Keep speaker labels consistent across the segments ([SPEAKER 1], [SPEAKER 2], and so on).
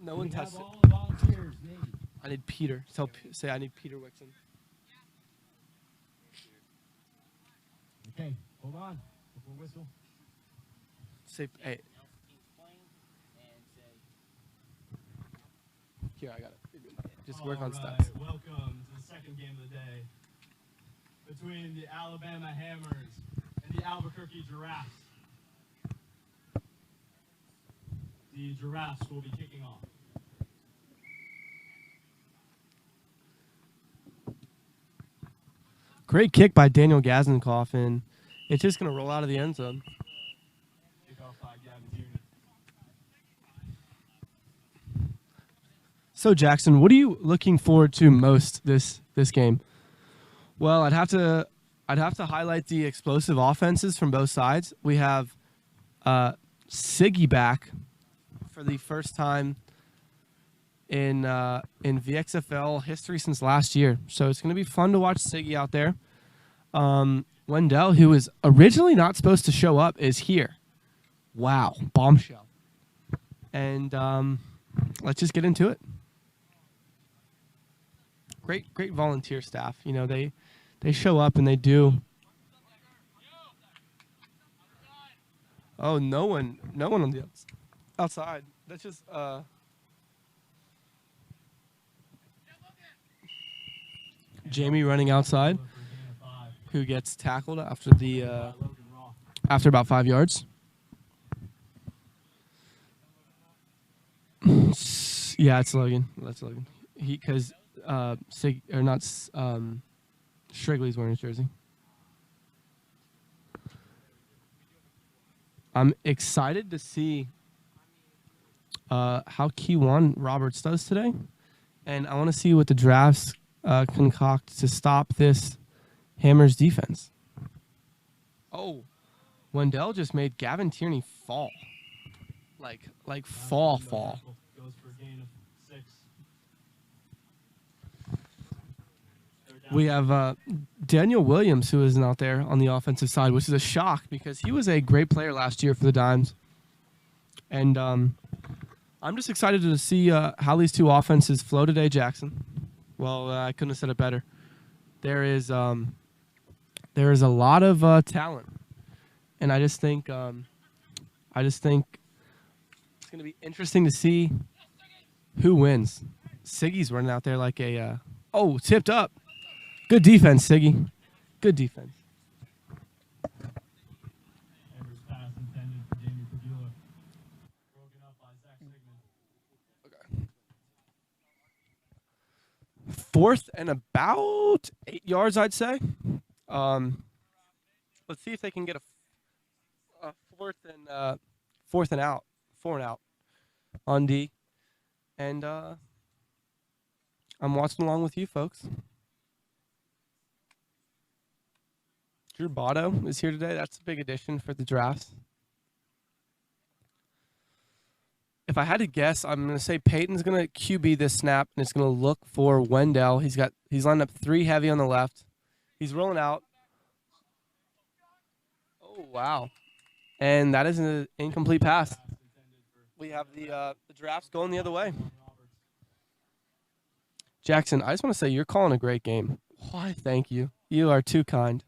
[SPEAKER 1] No one touched it.
[SPEAKER 2] All the volunteers, Nate.
[SPEAKER 1] I need Peter. Say I need Peter Wixon.
[SPEAKER 2] Okay, hold on. Before whistle.
[SPEAKER 1] Say, hey. Here, I got it. Just work on stats.
[SPEAKER 2] Welcome to the second game of the day between the Alabama Hammers and the Albuquerque Giraffes. The Giraffes will be kicking off.
[SPEAKER 1] Great kick by Daniel Gaznikoff, and it's just going to roll out of the end zone. So, Jackson, what are you looking forward to most this game? Well, I'd have to highlight the explosive offenses from both sides. We have Siggy back for the first time in VXFL history since last year. So it's going to be fun to watch Siggy out there. Wendell, who was originally not supposed to show up, is here. Wow, bombshell. And let's just get into it. Great volunteer staff. You know, they show up and they do. Oh, no one on the outside. That's just Jamie running outside, who gets tackled after after about 5 yards. Yeah, it's Logan. That's Logan. Because Strigley's wearing his jersey. I'm excited to see how Keywan Roberts does today, and I want to see what the Giraffes concoct to stop this Hammers defense. Oh, Wendell just made Gavin Tierney fall, like fall.
[SPEAKER 2] Goes for a gain of 6.
[SPEAKER 1] We have Daniel Williams, who isn't out there on the offensive side, which is a shock because he was a great player last year for the Dimes. And I'm just excited to see how these two offenses flow today, Jackson. Well, I couldn't have said it better. There is a lot of talent, and I just think it's going to be interesting to see who wins. Siggy's running out there like a tipped up. Good defense, Siggy. Good defense.
[SPEAKER 2] Evers pass intended for Jamie Padula. Broken up by Zach Sigmund.
[SPEAKER 1] Okay. 4th and about 8 yards, I'd say. Let's see if they can get a 4th and out, 4 and out on D. And I'm watching along with you folks. Drew Botto is here today. That's a big addition for the Giraffes. If I had to guess, I'm going to say Peyton's going to QB this snap, and it's going to look for Wendell. He's lined up 3 heavy on the left. He's rolling out. Oh, wow. And that is an incomplete pass. We have the Giraffes going the other way. Jackson, I just want to say you're calling a great game. Why, thank you. You are too kind.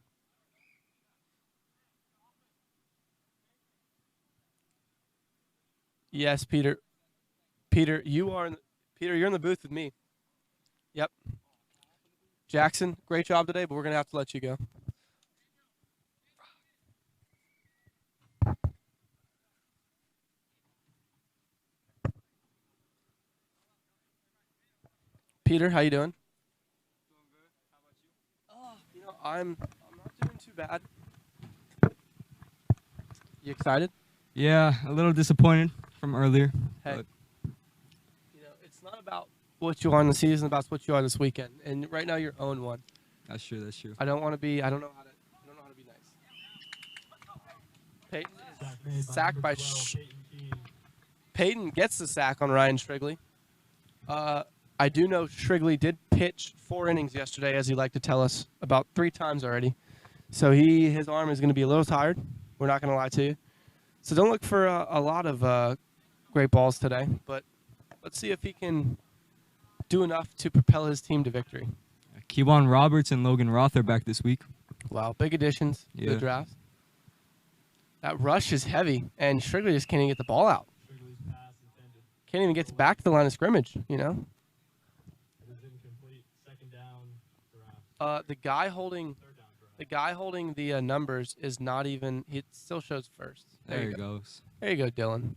[SPEAKER 1] Yes, Peter. Peter, you're in the booth with me. Yep. Jackson, great job today, but we're going to have to let you go. Peter, how you doing?
[SPEAKER 3] Doing good. How about you?
[SPEAKER 1] I'm not doing too bad. You excited?
[SPEAKER 3] Yeah, a little disappointed from earlier.
[SPEAKER 1] Hey,
[SPEAKER 3] but
[SPEAKER 1] it's not about what you are in the season, about what you are this weekend. And right now you're 0-1.
[SPEAKER 3] that's true. That's true.
[SPEAKER 1] I don't know how to be nice. Peyton is sacked by Peyton gets the sack on Ryan Strigley. I do know Strigley did pitch 4 innings yesterday, as he liked to tell us, about 3 times already. So his arm is going to be a little tired. We're not going to lie to you. So don't look for a lot of great balls today. But Let's see if he can do enough to propel his team to victory.
[SPEAKER 3] Kevon Roberts and Logan Roth are back this week.
[SPEAKER 1] Wow, big additions to the
[SPEAKER 3] Yeah.
[SPEAKER 1] draft. That rush is heavy, and Strigley just can't even get the ball out.
[SPEAKER 2] Strigley's pass intended.
[SPEAKER 1] Can't even get back to the line of scrimmage, you know?
[SPEAKER 2] It is incomplete. Second down, Giraffes.
[SPEAKER 1] The guy holding
[SPEAKER 2] Third down, Giraffes.
[SPEAKER 1] the guy holding the numbers is not even. It still shows first.
[SPEAKER 3] There
[SPEAKER 1] you
[SPEAKER 3] he
[SPEAKER 1] go.
[SPEAKER 3] goes.
[SPEAKER 1] There you go, Dylan.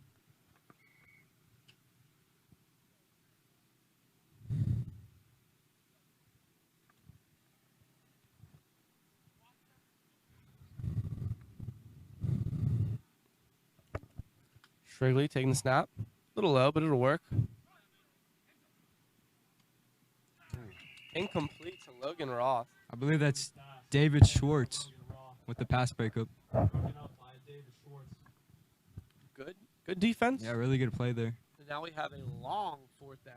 [SPEAKER 1] Strigley taking the snap. A little low, but it'll work. Incomplete to Logan Roth.
[SPEAKER 3] I believe that's
[SPEAKER 2] Pass.
[SPEAKER 3] David Schwartz
[SPEAKER 2] Logan Roth.
[SPEAKER 3] with the pass breakup.
[SPEAKER 2] Broken up by David Schwartz.
[SPEAKER 1] Good defense.
[SPEAKER 3] Yeah, really good play there.
[SPEAKER 1] Now we have a long fourth down.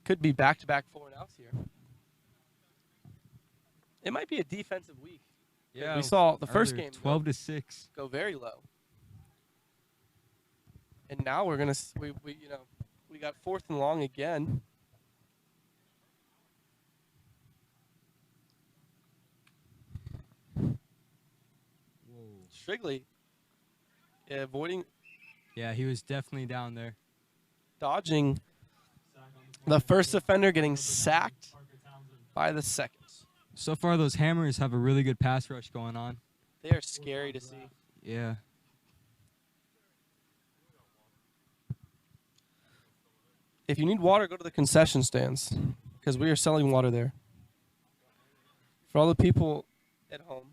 [SPEAKER 1] Could be back-to-back 4-and-outs here. It might be a defensive week.
[SPEAKER 3] Yeah,
[SPEAKER 1] We saw the first
[SPEAKER 3] earlier,
[SPEAKER 1] game
[SPEAKER 3] 12-6.
[SPEAKER 1] go very low. And now we're going to we got fourth and long again. Strigley avoiding,
[SPEAKER 3] Yeah, he was definitely down there.
[SPEAKER 1] dodging
[SPEAKER 2] Sack on the
[SPEAKER 1] the first offender, getting sacked
[SPEAKER 2] Parker Townsend.
[SPEAKER 1] by the second.
[SPEAKER 3] So far, those Hammers have a really good pass rush going on.
[SPEAKER 1] They are scary to see.
[SPEAKER 3] Yeah.
[SPEAKER 1] If you need water, go to the concession stands because we are selling water there. For all the people at home,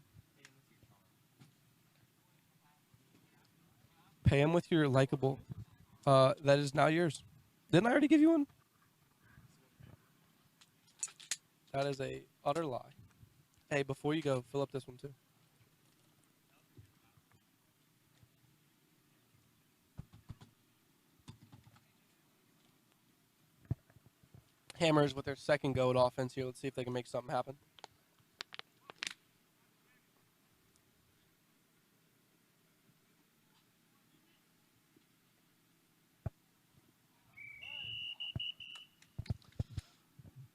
[SPEAKER 1] pay them with your likable. That is now yours. Didn't I already give you one? That is a utter lie. Hey, before you go, fill up this one too. Hammers with their second go at offense here. Let's see if they can make something happen.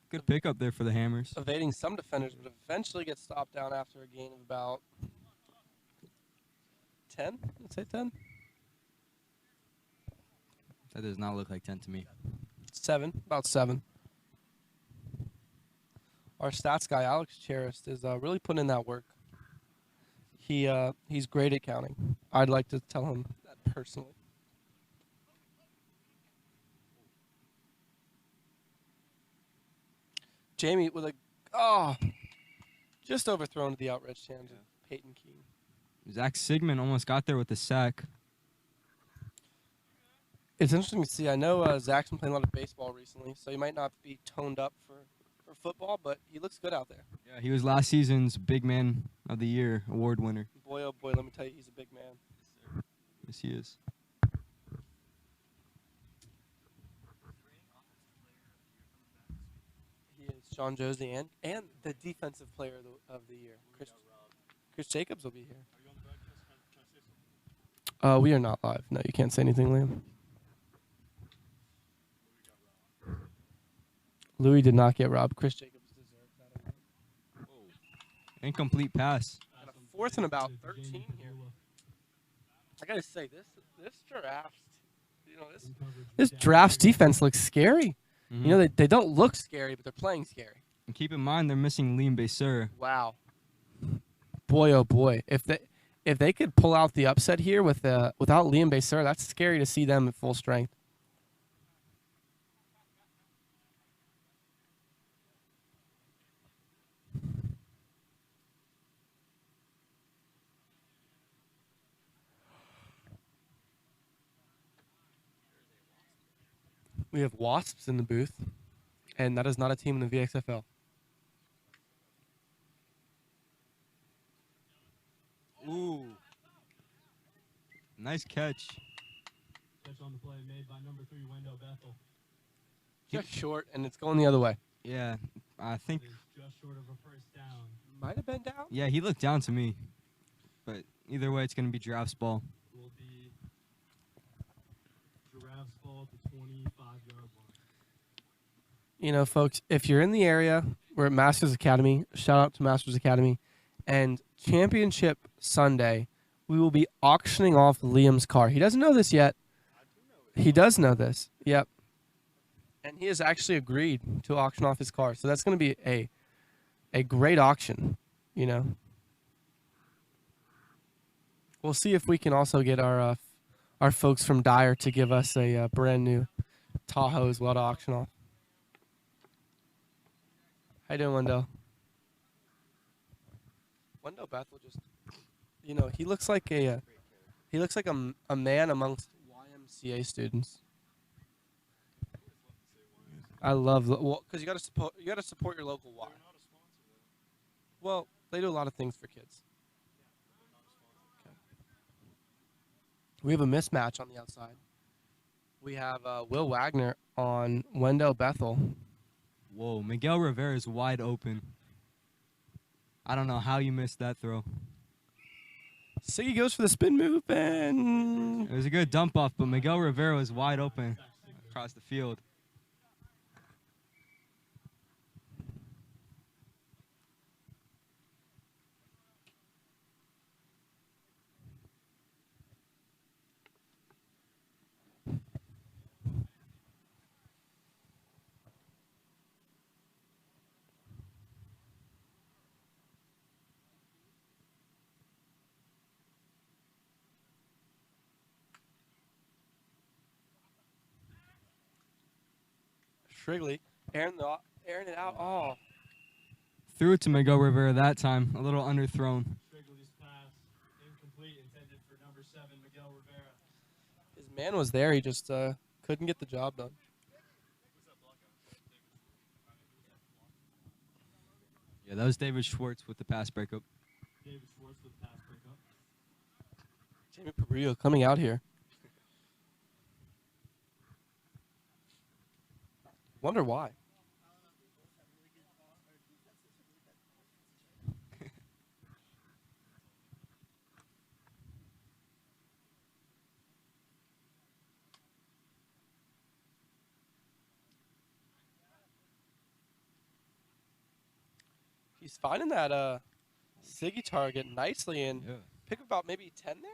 [SPEAKER 3] Good pickup there for the Hammers.
[SPEAKER 1] Evading some defenders, but eventually gets stopped down after a gain of about 10. Let's say 10.
[SPEAKER 3] That does not look like 10 to me.
[SPEAKER 1] 7. About 7. Our stats guy, Alex Charist, is really putting in that work. He's great at counting. I'd like to tell him that personally. Jamie with just overthrown to the outreach hands of Peyton Keene.
[SPEAKER 3] Zach Sigmund almost got there with the sack.
[SPEAKER 1] It's interesting to see. I know Zach's been playing a lot of baseball recently, so he might not be toned up for football, but he looks good out there.
[SPEAKER 3] Yeah, he was last season's Big Man of the Year award winner.
[SPEAKER 1] Boy, oh boy, let me tell you, he's a big man.
[SPEAKER 3] Yes, he is.
[SPEAKER 1] He is Sean Josie and the defensive player of the year. Chris Jacobs will be here. We are not live. No, you can't say anything, Liam. Louis did not get robbed. Chris Jacobs deserved that award.
[SPEAKER 3] Incomplete pass.
[SPEAKER 1] And a fourth and about 13 here. I gotta say, this draft, this draft's defense looks scary.
[SPEAKER 3] Mhm.
[SPEAKER 1] You know, they don't look scary, but they're playing scary.
[SPEAKER 3] And keep in mind, they're missing Liam Besser.
[SPEAKER 1] Wow. Boy, oh boy. If they could pull out the upset here without Liam Besser, that's scary to see them at full strength. We have Wasps in the booth, and that is not a team in the VXFL.
[SPEAKER 3] Ooh. Nice catch.
[SPEAKER 2] Catch on the play made by number 3, Wendell Bethel.
[SPEAKER 1] Just short, and it's going the other way.
[SPEAKER 3] Yeah, I think.
[SPEAKER 2] It is just short of a first down.
[SPEAKER 1] Might have been down.
[SPEAKER 3] Yeah, he looked down to me. But either way, it's going to be Giraffes ball.
[SPEAKER 2] Will be Giraffes ball at the 25-yard line.
[SPEAKER 1] You know, folks, if you're in the area, we're at Masters Academy. Shout out to Masters Academy. And Championship Sunday, we will be auctioning off Liam's car. He doesn't know this yet. He does know this. Yep. And he has actually agreed to auction off his car. So that's going to be a great auction, you know. We'll see if we can also get our folks from Dyer to give us a brand new Tahoe as well to auction off. How you doing, Wendell? Wendell Bethel just, you know, he looks like a man amongst YMCA students. I love because you got to support your local Y. Well, they do a lot of things for kids. Okay. We have a mismatch on the outside. We have Will Wagner on Wendell Bethel.
[SPEAKER 3] Whoa, Miguel Rivera is wide open. I don't know how you missed that throw.
[SPEAKER 1] Siggy goes for the spin move, and
[SPEAKER 3] It was a good dump off, but Miguel Rivera was wide open across the field.
[SPEAKER 1] Shrigley airing it out. Oh,
[SPEAKER 3] Threw it to Miguel Rivera that time, a little underthrown.
[SPEAKER 2] Shrigley's pass incomplete, intended for number 7, Miguel Rivera.
[SPEAKER 1] his man was there. He just couldn't get the job done.
[SPEAKER 3] Yeah, that was David Schwartz with the pass breakup.
[SPEAKER 2] David Schwartz with the pass breakup.
[SPEAKER 1] Jamie Perillo coming out here. Wonder why. He's finding that Siggy target nicely and
[SPEAKER 3] Yeah.
[SPEAKER 1] pick about maybe 10 there.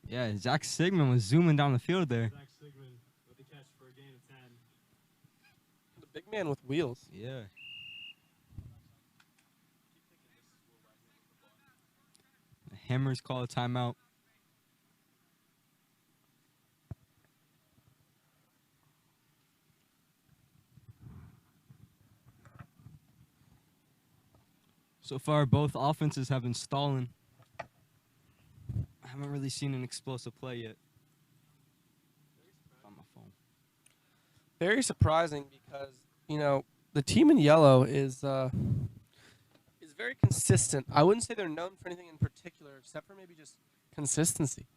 [SPEAKER 3] Yeah, Zach Sigmund was zooming down the field there.
[SPEAKER 2] Zach Sigmund with the catch for a gain of 10.
[SPEAKER 1] The big man with wheels.
[SPEAKER 3] Yeah. The Hammers call a timeout. So far, both offenses have been stalling. I haven't really seen an explosive play yet. On my phone.
[SPEAKER 1] Very surprising because, you know, the team in yellow is very consistent. I wouldn't say they're known for anything in particular except for maybe just consistency.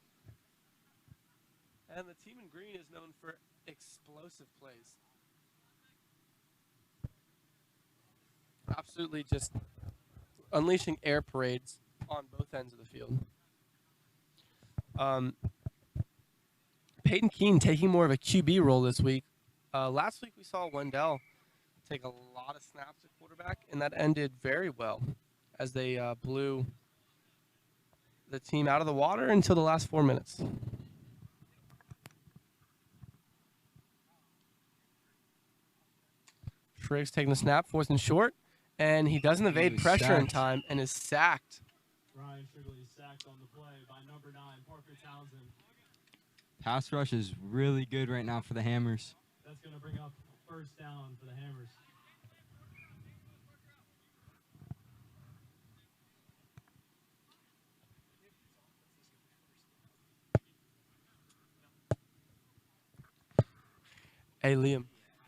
[SPEAKER 1] And the team in green is known for explosive plays. Absolutely just unleashing air parades on both ends of the field. Peyton Keene taking more of a QB role this week. Last week we saw Wendell take a lot of snaps at quarterback, and that ended very well as they blew the team out of the water until the last 4 minutes. Triggs taking the snap, 4th and short, and he doesn't evade
[SPEAKER 3] was
[SPEAKER 1] pressure in
[SPEAKER 3] sacked.
[SPEAKER 1] time and is sacked.
[SPEAKER 2] Ryan Shrigley sacked on the play by number 9, Parker Townsend.
[SPEAKER 3] Pass rush is really good right now for the Hammers.
[SPEAKER 2] That's going to bring up first down for the Hammers.
[SPEAKER 1] Hey, Liam,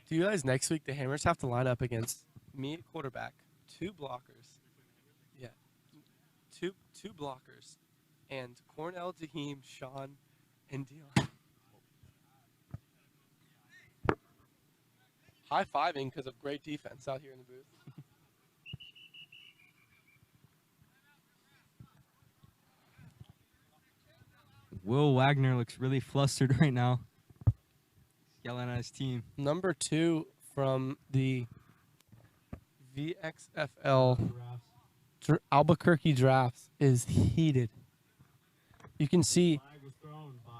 [SPEAKER 1] do you realize next week the Hammers have to line up against me at quarterback, 2 blockers, yeah, two blockers, and Cornell, Jaheim, Sean, and Dion. High-fiving because of great defense out here in the booth.
[SPEAKER 3] Will Wagner looks really flustered right now. Yelling at his team.
[SPEAKER 1] Number 2 from the VXFL
[SPEAKER 2] Giraffes.
[SPEAKER 1] Albuquerque Giraffes is heated. You can see
[SPEAKER 2] Flag was thrown by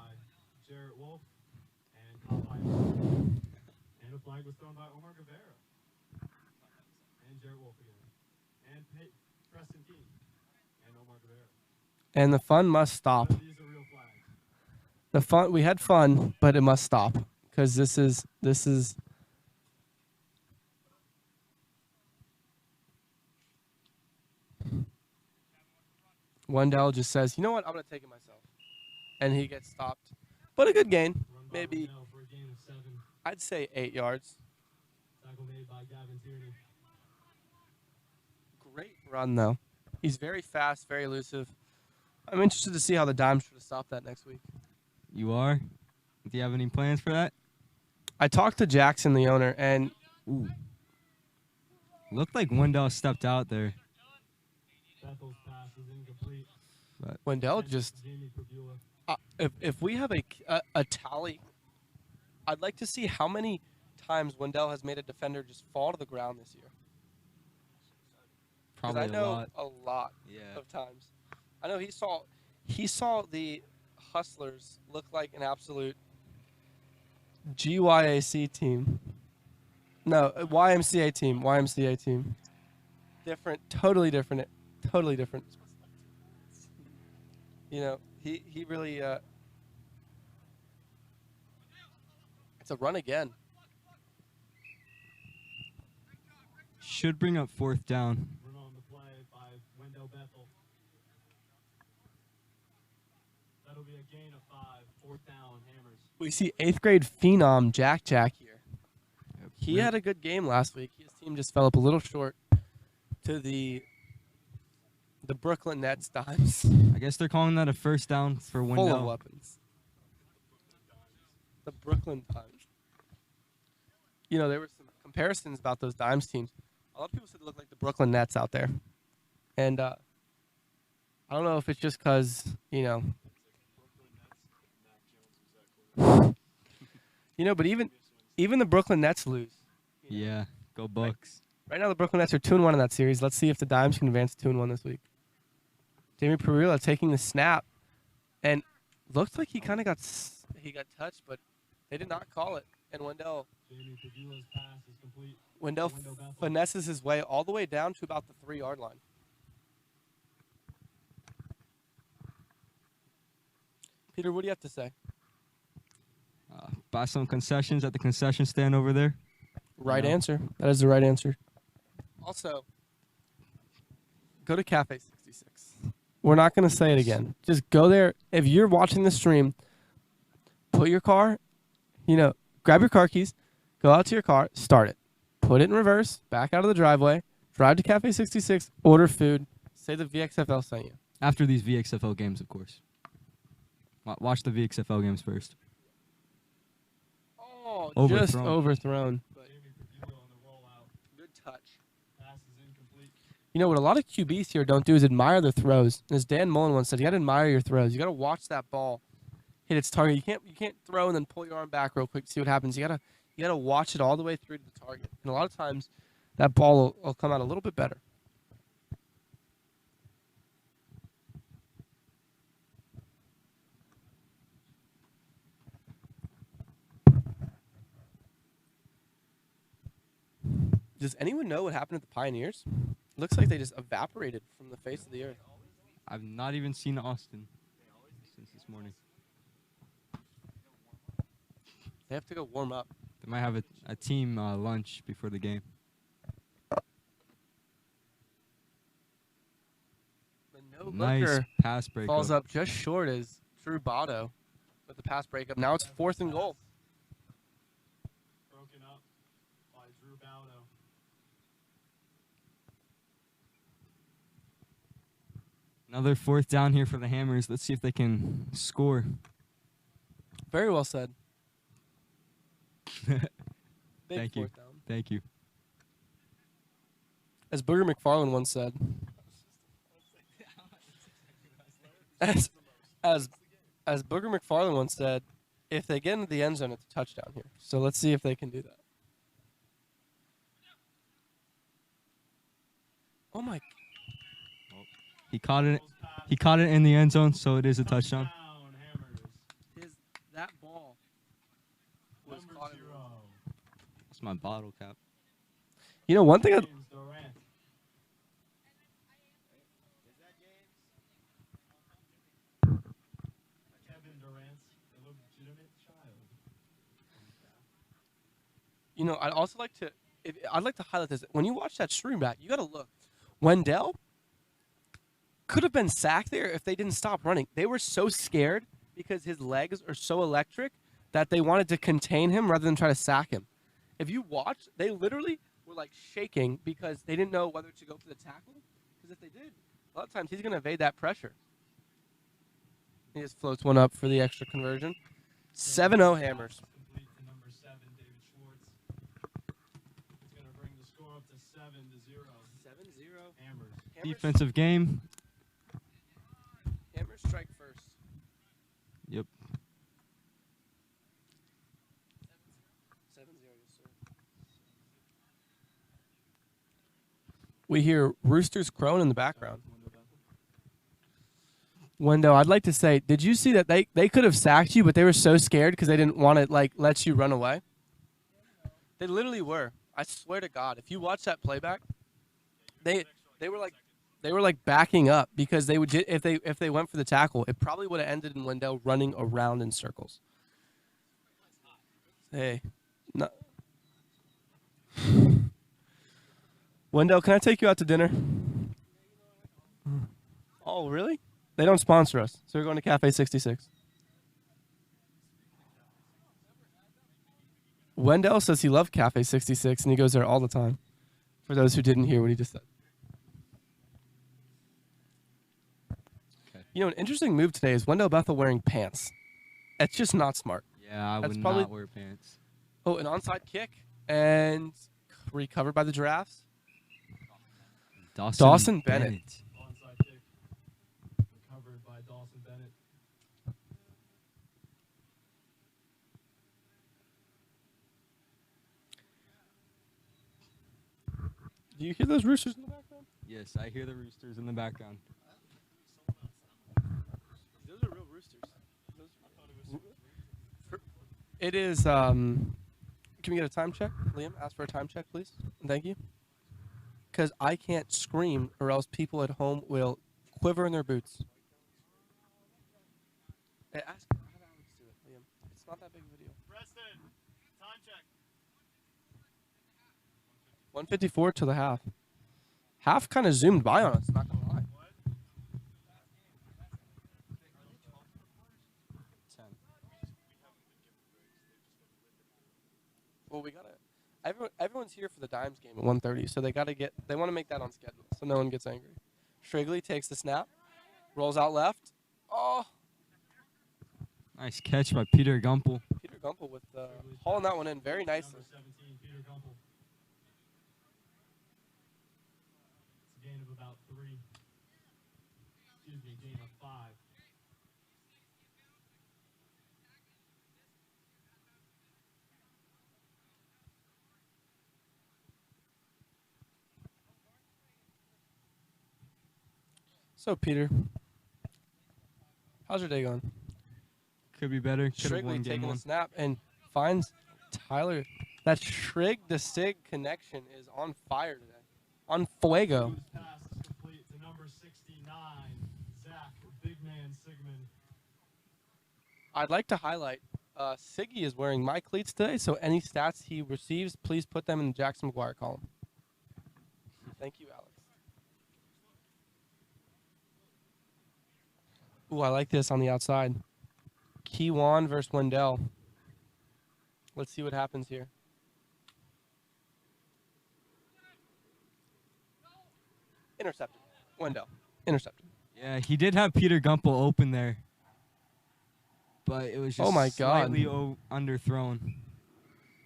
[SPEAKER 2] Jarrett Wolf and Kyle Piper. And a flag was thrown by Omar Rivera. And Jarrett Wolf again. And Preston Keene. And Omar Rivera.
[SPEAKER 1] and the fun must stop.
[SPEAKER 2] None of these are real flags.
[SPEAKER 1] We had fun, but it must stop because this is Wendell just says, "You know what? I'm going to take it myself." And he gets stopped. But a good gain.
[SPEAKER 2] Run by
[SPEAKER 1] Maybe
[SPEAKER 2] Wendell for a gain of 7.
[SPEAKER 1] I'd say 8 yards.
[SPEAKER 2] Tackle made by Gavin Tierney.
[SPEAKER 1] Great run though. He's very fast, very elusive. I'm interested to see how the Dimes try to stop that next week.
[SPEAKER 3] You are? Do you have any plans for that?
[SPEAKER 1] I talked to Jackson, the owner, and
[SPEAKER 3] Ooh. Looked like Wendell stepped out there.
[SPEAKER 2] Bethel's pass is incomplete.
[SPEAKER 1] Wendell just
[SPEAKER 2] Jamie Pagula.
[SPEAKER 1] if we have a tally, I'd like to see how many times Wendell has made a defender just fall to the ground this year. Because
[SPEAKER 3] Probably
[SPEAKER 1] I know
[SPEAKER 3] a lot.
[SPEAKER 1] a lot
[SPEAKER 3] Yeah.
[SPEAKER 1] of times. I know he saw the Hustlers look like an absolute GYAC team. No, YMCA team. Different, totally different. You know, he really it's a run again.
[SPEAKER 3] Should bring up 4th down.
[SPEAKER 2] Run on the play by Wendell Bethel. That'll be a gain of 5. 4th down, Hammers.
[SPEAKER 1] We see 8th grade phenom Jack here.
[SPEAKER 3] Yep.
[SPEAKER 1] He had a good game last week. His team just fell up a little short to the Brooklyn Nets Dimes.
[SPEAKER 3] I guess they're calling that a 1st down for
[SPEAKER 1] Full of
[SPEAKER 3] Wendell.
[SPEAKER 1] weapons. The Brooklyn Dimes. You know, there were some comparisons about those Dimes teams. A lot of people said they look like the Brooklyn Nets out there. And I don't know if it's just because, you know. You know, but even the Brooklyn Nets lose. You know?
[SPEAKER 3] Yeah. Go Bucks.
[SPEAKER 1] Right now, the Brooklyn Nets are 2-1 in that series. Let's see if the Dimes can advance to 2-1 this week. Jamie Perilla taking the snap, and looks like he kind of got touched, but they did not call it. And Wendell
[SPEAKER 2] Jamie Pagula's pass is complete.
[SPEAKER 1] Wendell
[SPEAKER 2] Bethel.
[SPEAKER 1] finesses his way all the way down to about the 3-yard line. Peter, what do you have to say?
[SPEAKER 3] Buy some concessions at the concession stand over there.
[SPEAKER 1] Right
[SPEAKER 3] No.
[SPEAKER 1] answer. That is the right answer. Also, go to Cafe 66. We're not going to say it again. Just go there. If you're watching the stream, put your car, grab your car keys, go out to your car, start it. Put it in reverse, back out of the driveway, drive to Cafe 66, order food, say the VXFL sent you.
[SPEAKER 3] After these VXFL games, of course. Watch the VXFL games first.
[SPEAKER 1] Oh,
[SPEAKER 3] Overthrown.
[SPEAKER 1] just overthrown.
[SPEAKER 2] Jamie Pagula on the rollout.
[SPEAKER 1] Good touch.
[SPEAKER 2] Pass is incomplete.
[SPEAKER 1] You know what a lot of QBs here don't do is admire their throws. As Dan Mullen once said, you got to admire your throws. You got to watch that ball hit its target. You can't throw and then pull your arm back real quick to see what happens. You gotta watch it all the way through to the target. And a lot of times, that ball will come out a little bit better. Does anyone know what happened to the Pioneers? Looks like they just evaporated from the face of the earth.
[SPEAKER 3] I've not even seen Austin since this morning.
[SPEAKER 1] They have to go warm up.
[SPEAKER 3] They might have a team lunch before the game.
[SPEAKER 1] The no
[SPEAKER 3] Nice
[SPEAKER 1] looker
[SPEAKER 3] pass break.
[SPEAKER 1] falls up just short as Drew Botto with the pass breakup. Now it's 4th and goal.
[SPEAKER 2] Broken up by Drew Bowdo.
[SPEAKER 3] Another 4th down here for the Hammers. Let's see if they can score.
[SPEAKER 1] Very well said. Big
[SPEAKER 3] Thank you.
[SPEAKER 1] 4th down.
[SPEAKER 3] Thank you.
[SPEAKER 1] As Booger McFarland once said. As Booger McFarland once said, If they get into the end zone, it's a touchdown here. So let's see if they can do that. Oh my!
[SPEAKER 3] He caught it. He caught it in the end zone, so it is a touchdown.
[SPEAKER 2] Hammers.
[SPEAKER 1] That ball was
[SPEAKER 2] Number
[SPEAKER 1] caught in
[SPEAKER 2] 0.
[SPEAKER 3] That's my bottle cap.
[SPEAKER 1] You know, one thing
[SPEAKER 2] James Durant. Kevin Durant's illegitimate child.
[SPEAKER 1] you know, I'd also like to I'd like to highlight this. When you watch that stream back, you got to look. Wendell could have been sacked there if they didn't stop running. They were so scared because his legs are so electric that they wanted to contain him rather than try to sack him. If you watch, they literally were like shaking because they didn't know whether to go for the tackle. Because if they did, a lot of times he's going to evade that pressure. He just floats one up for the extra conversion. 7-0 Hammers.
[SPEAKER 2] Complete to number 7, David Schwartz. It's going to bring the score up to 7-0.
[SPEAKER 1] 7-0.
[SPEAKER 2] Hammers.
[SPEAKER 3] Defensive game.
[SPEAKER 1] Hammers strike first.
[SPEAKER 3] Yep.
[SPEAKER 1] 7-0, yes, sir. We hear roosters crowing in the background. Wendell, I'd like to say, did you see that they could have sacked you, but they were so scared because they didn't want to like let you run away? They literally were. I swear to God, if you watch that playback, they were like backing up because they would if they went for the tackle, it probably would have ended in Wendell running around in circles. Hey, no. Wendell, can I take you out to dinner? Oh, really? They don't sponsor us, so we're going to Cafe 66. Wendell says he loved Cafe 66, and he goes there all the time. For those who didn't hear what he just said.
[SPEAKER 3] Okay.
[SPEAKER 1] You know, an interesting move today is Wendell Bethel wearing pants. It's just not smart.
[SPEAKER 3] Yeah, I
[SPEAKER 1] That's
[SPEAKER 3] would
[SPEAKER 1] probably-
[SPEAKER 3] not wear pants.
[SPEAKER 1] Oh, an onside kick, and recovered by the Giraffes. Dawson Bennett.
[SPEAKER 2] Onside kick. Recovered by Dawson Bennett.
[SPEAKER 1] Do you hear those roosters in the background?
[SPEAKER 3] Yes, I hear the roosters in the background.
[SPEAKER 1] Those are real roosters. It is, can we get a time check? Liam, ask for a time check, please. Thank you. Because I can't scream or else people at home will quiver in their boots. Hey, ask, have Alex do it, Liam. It's not that big of a video.
[SPEAKER 2] Preston, time check.
[SPEAKER 1] 154 to the half. Half kind of zoomed by on us, not going to lie.
[SPEAKER 3] 10.
[SPEAKER 1] Well, we got to. Everyone's here for the Dimes game at 1:30, so they want to make that on schedule so no one gets angry. Shrigley takes the snap, rolls out left. Oh,
[SPEAKER 3] Nice catch by Peter Gumpel.
[SPEAKER 1] Peter Gumpel with hauling that one in very nicely.
[SPEAKER 2] Number 17, Peter Gumpel. It's a gain of about 3. Excuse me, gain of 5.
[SPEAKER 1] So, Peter, how's your day going?
[SPEAKER 3] Could be better. Could have
[SPEAKER 1] Shrigley
[SPEAKER 3] won game
[SPEAKER 1] taking a
[SPEAKER 3] 1.
[SPEAKER 1] snap and finds Tyler. That Shrig to Sig connection is on fire today. On fuego.
[SPEAKER 2] Smooth pass is complete to number 69, Zach, big man Sigmund.
[SPEAKER 1] I'd like to highlight Siggy is wearing my cleats today, so any stats he receives, please put them in the Jackson McGuire column. Thank you, Alex. Ooh, I like this on the outside. Keywan versus Wendell. Let's see what happens here. Intercepted. Wendell. Intercepted.
[SPEAKER 3] Yeah, he did have Peter Gumpel open there. But it was just
[SPEAKER 1] Oh my God.
[SPEAKER 3] slightly underthrown.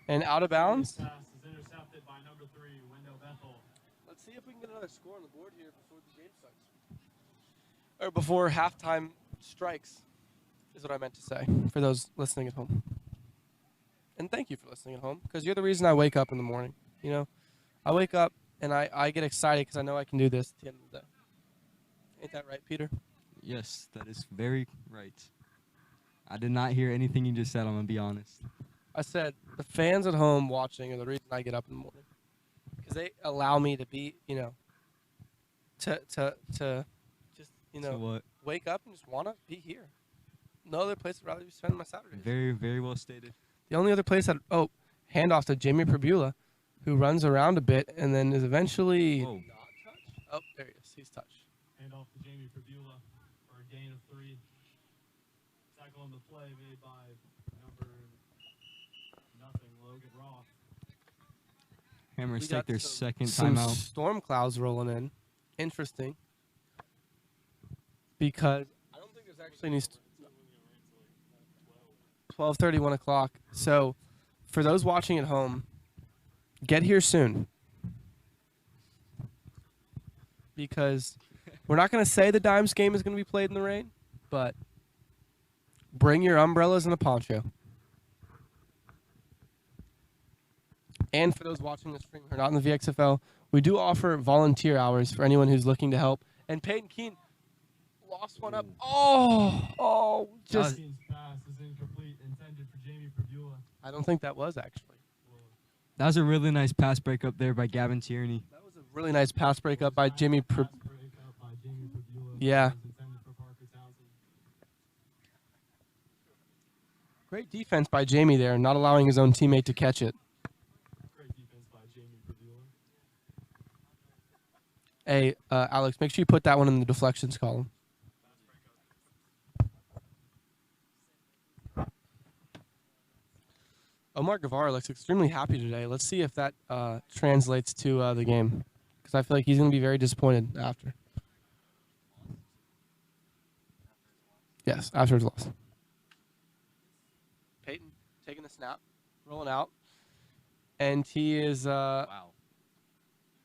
[SPEAKER 1] And out of bounds.
[SPEAKER 2] This pass is intercepted by number 3, Wendell Bethel.
[SPEAKER 1] Let's see if we can get another score on the board here before the game starts. Or before halftime strikes. is what I meant to say for those listening at home. And thank you for listening at home, because you're the reason I wake up in the morning. You know, I wake up and I get excited because I know I can do this at the end of the day. Ain't that right, Peter?
[SPEAKER 3] Yes, that is very right. I did not hear anything you just said. I'm gonna be honest.
[SPEAKER 1] I said the fans at home watching are the reason I get up in the morning, because they allow me to be, to just,
[SPEAKER 3] So what?
[SPEAKER 1] wake up and just want to be here. No other place I'd rather be spending my Saturdays.
[SPEAKER 3] Very, very well stated.
[SPEAKER 1] The only other place hand off to Jamie Perbula, who runs around a bit and then is eventually
[SPEAKER 3] Whoa.
[SPEAKER 1] not touched. Oh, there he is. He's touched.
[SPEAKER 2] Hand off to Jamie Perbula for a gain of 3. Tackle on the play made by number nothing, Logan Roth.
[SPEAKER 3] Hammers
[SPEAKER 1] We
[SPEAKER 3] take
[SPEAKER 1] got
[SPEAKER 3] their
[SPEAKER 1] some-
[SPEAKER 3] second
[SPEAKER 1] Some
[SPEAKER 3] timeout.
[SPEAKER 1] storm clouds rolling in. Interesting. Because I don't think there's actually any 12:30, 1 o'clock. So for those watching at home, get here soon. Because we're not going to say the Dimes game is going to be played in the rain, but bring your umbrellas and a poncho. And for those watching the stream who are not in the VXFL, we do offer volunteer hours for anyone who's looking to help. And Peyton Keene lost one up. Just.
[SPEAKER 2] Keene's pass is incomplete, intended for Jamie Perbula.
[SPEAKER 1] I don't think that was actually.
[SPEAKER 3] That was a really nice pass break up there by Gavin Tierney.
[SPEAKER 1] That was a really nice pass break up by Jimmy.
[SPEAKER 2] Pass break up by Jamie Perbula.
[SPEAKER 1] Yeah.
[SPEAKER 2] It was intended for Parker Townsend.
[SPEAKER 1] Great defense by Jamie there, not allowing his own teammate to catch it.
[SPEAKER 2] Great defense by Jamie Perbula.
[SPEAKER 1] Hey, Alex, make sure you put that one in the deflections column. Omar Guevara looks extremely happy today. Let's see if that translates to the game, because I feel like he's going to be very disappointed after. Yes, after his loss. Peyton taking the snap, rolling out, and he is
[SPEAKER 3] Wow.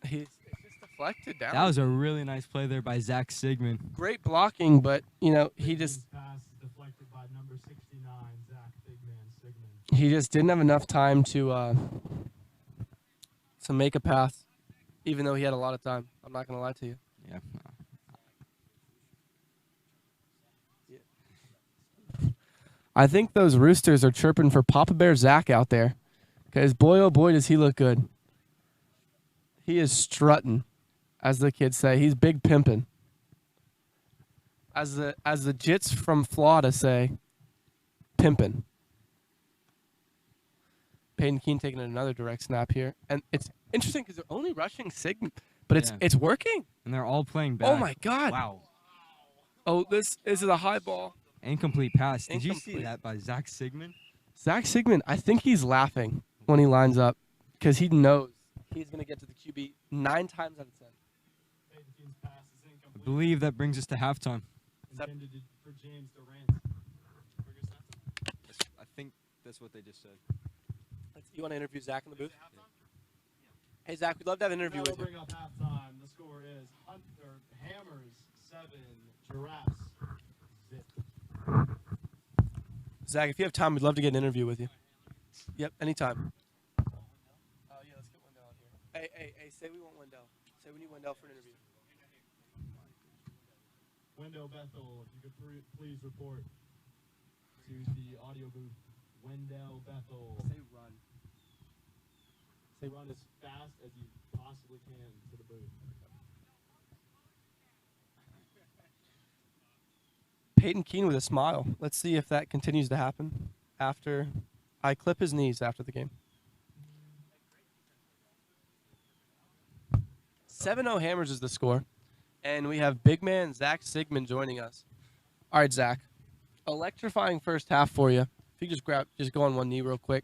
[SPEAKER 1] he's just deflected down.
[SPEAKER 3] That was a really nice play there by Zach Sigmund.
[SPEAKER 1] Great blocking, but he just
[SPEAKER 2] Keene's pass is deflected by number 69, Zach Bigman Sigmund.
[SPEAKER 1] he just didn't have enough time to make a pass, even though he had a lot of time. I'm not gonna lie to you.
[SPEAKER 3] Yeah.
[SPEAKER 1] I think those Roosters are chirping for Papa Bear Zach out there, because boy oh boy does he look good. He is strutting, as the kids say. He's big pimping. As the Jits from Florida say, pimping. Peyton Keene taking another direct snap here, and it's interesting because they're only rushing Sigmund, but
[SPEAKER 3] Yeah.
[SPEAKER 1] it's working.
[SPEAKER 3] And they're all playing back.
[SPEAKER 1] Oh my God!
[SPEAKER 3] Wow.
[SPEAKER 1] Oh, this is a high ball.
[SPEAKER 3] Incomplete pass. Did you see
[SPEAKER 1] Incomplete.
[SPEAKER 3] that by Zach Sigmund?
[SPEAKER 1] Zach Sigmund, I think he's laughing when he lines up, because he knows he's gonna get to the QB 9 times out of 10.
[SPEAKER 2] Peyton Keene's pass is
[SPEAKER 3] I
[SPEAKER 2] incomplete.
[SPEAKER 3] believe that brings us to halftime.
[SPEAKER 1] that-
[SPEAKER 2] Intended for James Durant.
[SPEAKER 3] I think that's what they just said.
[SPEAKER 1] You want to interview Zach in the booth? Hey Zach, we'd love to have an interview
[SPEAKER 2] Now
[SPEAKER 1] with
[SPEAKER 2] we'll
[SPEAKER 1] you.
[SPEAKER 2] bring up halftime. The score is Hammers 7, Giraffes 0.
[SPEAKER 1] Zach, if you have time, we'd love to get an interview with you. Yep, anytime. Yeah, let's get Wendell out here. Hey, say we want Wendell. Say we need Wendell for an interview.
[SPEAKER 2] Wendell Bethel, if you could please report to the audio booth. Wendell Bethel.
[SPEAKER 1] Say run.
[SPEAKER 2] Say run as fast as you possibly can to the booth.
[SPEAKER 1] Peyton Keene with a smile. Let's see if that continues to happen after I clip his knees after the game. 7-0 Hammers is the score. And we have big man Zach Sigmund joining us. All right, Zach. Electrifying first half for you. If you just go on one knee real quick,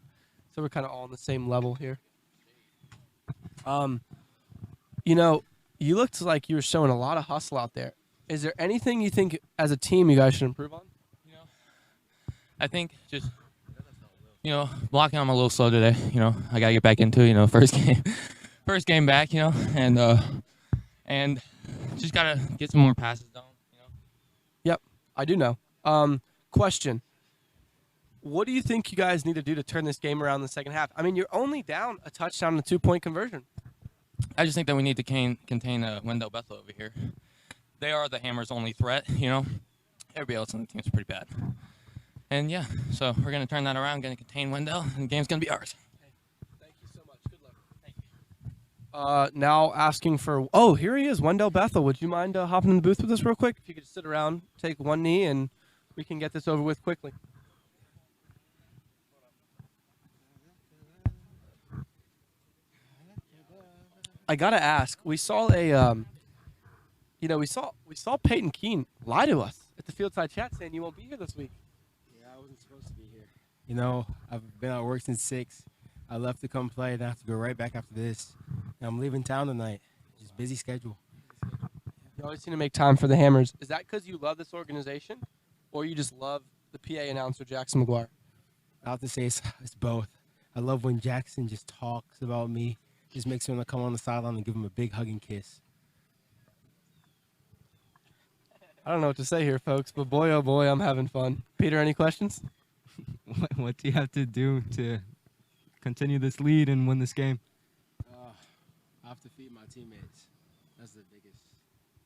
[SPEAKER 1] so we're kind of all on the same level here. You looked like you were showing a lot of hustle out there. Is there anything you think as a team you guys should improve on?
[SPEAKER 4] I think just, blocking I'm a little slow today. I got to get back into it, first game back, and just got to get some more passes down,
[SPEAKER 1] Yep, I do know. question. What do you think you guys need to do to turn this game around in the second half? I mean, you're only down a touchdown and a 2-point conversion.
[SPEAKER 4] I just think that we need to contain Wendell Bethel over here. They are the Hammer's only threat, you know. Everybody else on the team is pretty bad. And, yeah, so we're going to turn that around, going to contain Wendell, and the game's going to be ours.
[SPEAKER 1] Thank you so much. Good luck. Thank you. Now asking for – oh, here he is, Wendell Bethel. Would you mind hopping in the booth with us real quick? If you could just sit around, take one knee, and we can get this over with quickly. I gotta ask. We saw we saw Peyton Keene lie to us at the Fieldside Chat saying you won't be here this week.
[SPEAKER 5] Yeah, I wasn't supposed to be here. You know, I've been at work since 6. I left to come play, and I have to go right back after this. And I'm leaving town tonight. Just busy schedule.
[SPEAKER 1] You always seem to make time for the Hammers. Is that because you love this organization, or you just love the PA announcer Jackson McGuire?
[SPEAKER 5] I have to say it's both. I love when Jackson just talks about me. Just makes me want to come on the sideline and give him a big hug and kiss.
[SPEAKER 1] I don't know what to say here, folks, but boy, oh boy, I'm having fun. Peter, any questions?
[SPEAKER 3] What do you have to do to continue this lead and win this game?
[SPEAKER 5] I have to feed my teammates. That's the biggest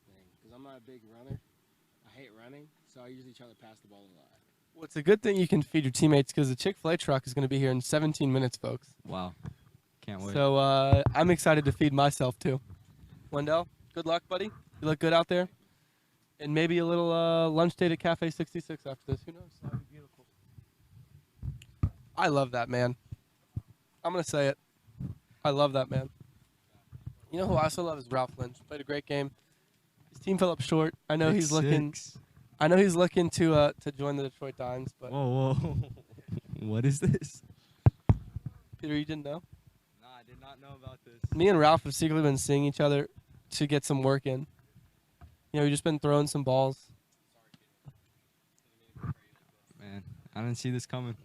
[SPEAKER 5] thing. Because I'm not a big runner. I hate running, so I usually try to pass the ball a lot.
[SPEAKER 1] Well, it's a good thing you can feed your teammates because the Chick-fil-A truck is going to be here in 17 minutes, folks.
[SPEAKER 3] Wow. Can't wait.
[SPEAKER 1] So I'm excited to feed myself, too. Wendell, good luck, buddy. You look good out there. And maybe a little lunch date at Cafe 66 after this. Who knows? That'd be beautiful. I love that man. I'm going to say it. I love that man. You know who I also love is Ralph Lynch. Played a great game. His team fell up short. I know he's looking. I know he's looking to join the Detroit Dimes. But
[SPEAKER 3] Whoa. What is this?
[SPEAKER 1] Peter, you didn't know?
[SPEAKER 3] No, I did not know about this.
[SPEAKER 1] Me and Ralph have secretly been seeing each other to get some work in. You know, we've just been throwing some balls.
[SPEAKER 3] Man, I didn't see this coming.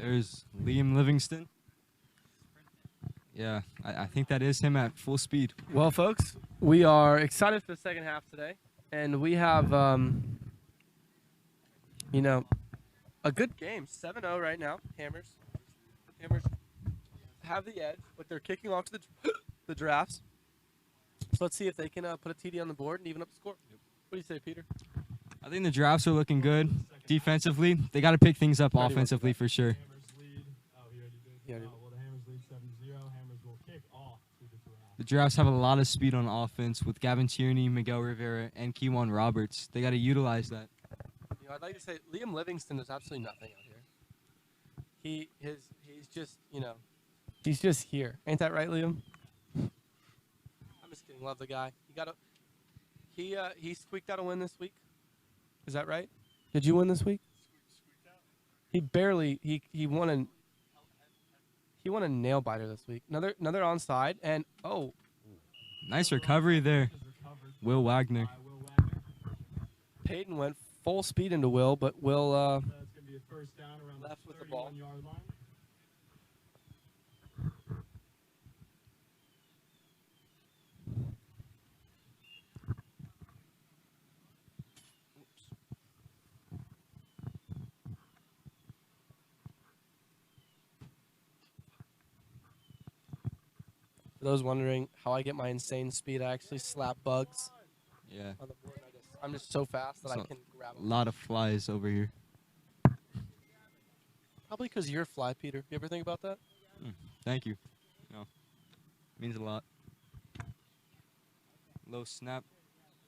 [SPEAKER 3] There's Liam Livingston. Yeah, I think that is him at full speed.
[SPEAKER 1] Well, folks, we are excited for the second half today, and we have, you know, a good game. 7-0 right now. Hammers have the edge, but they're kicking off to the Giraffes. So let's see if they can put a TD on the board and even up the score. What do you say, Peter?
[SPEAKER 3] I think the Giraffes are looking good defensively. They got to pick things up
[SPEAKER 1] Already
[SPEAKER 3] offensively for sure.
[SPEAKER 2] Hammers lead. Oh, he already did.
[SPEAKER 1] He already
[SPEAKER 2] Well, the Hammers lead 7-0. Hammers will kick off to the Giraffes.
[SPEAKER 3] The Giraffes have a lot of speed on offense with Gavin Tierney, Miguel Rivera, and Keywan Roberts. They got to utilize that.
[SPEAKER 1] You know, I'd like to say Liam Livingston is absolutely nothing out here. He's just, he's just here. Ain't that right, Liam? I'm just kidding. Love the guy. He squeaked out a win this week. Is that right? Did you win this week? He barely he won a nail biter this week. Another onside and
[SPEAKER 3] Nice recovery there. Will Wagner.
[SPEAKER 1] Peyton went full speed into Will, but Will
[SPEAKER 2] That's going to be a first down around
[SPEAKER 1] left with
[SPEAKER 2] the
[SPEAKER 1] the ball.
[SPEAKER 2] 31-yard line.
[SPEAKER 1] For those wondering how I get my insane speed, I actually slap bugs
[SPEAKER 3] Yeah,
[SPEAKER 1] on the board. I'm just so fast that I
[SPEAKER 3] So-
[SPEAKER 1] can grab
[SPEAKER 3] a
[SPEAKER 1] them.
[SPEAKER 3] lot of flies over here.
[SPEAKER 1] Probably because you're a fly, Peter. You ever think about that?
[SPEAKER 3] Thank you. Means a lot. Low snap.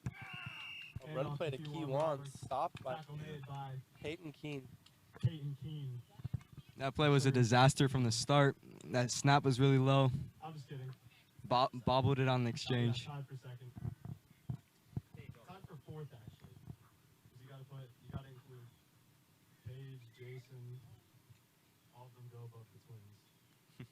[SPEAKER 1] A run play to Keywan, stopped by
[SPEAKER 2] Tackle made by
[SPEAKER 1] Peyton Keene.
[SPEAKER 2] Peyton Keene.
[SPEAKER 3] That play was a disaster from the start. That snap was really low.
[SPEAKER 2] I'm just kidding.
[SPEAKER 3] Bobbled it on the exchange.
[SPEAKER 2] Tied for second. Tied for fourth, actually. Because you got to include Paige, Jason, all of them go above the twins.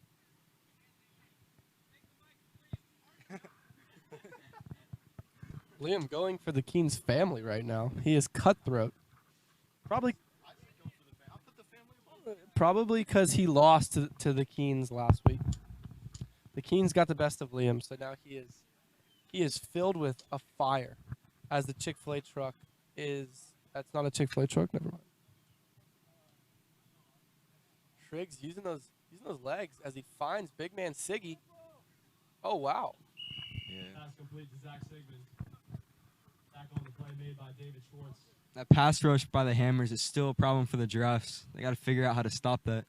[SPEAKER 1] Liam going for the Keene's family right now. He is cutthroat. Probably because he lost to the Keens last week. The Keens got the best of Liam, so now he is filled with a fire. As the Chick-fil-A truck is, that's not a Chick-fil-A truck. Never mind. Triggs using those legs as he finds big man Siggy. Oh wow.
[SPEAKER 2] Pass complete to Zach Sigmund. Tackle on the play made by David Schwartz.
[SPEAKER 3] That pass rush by the Hammers is still a problem for the Giraffes. They got to figure out how to stop that.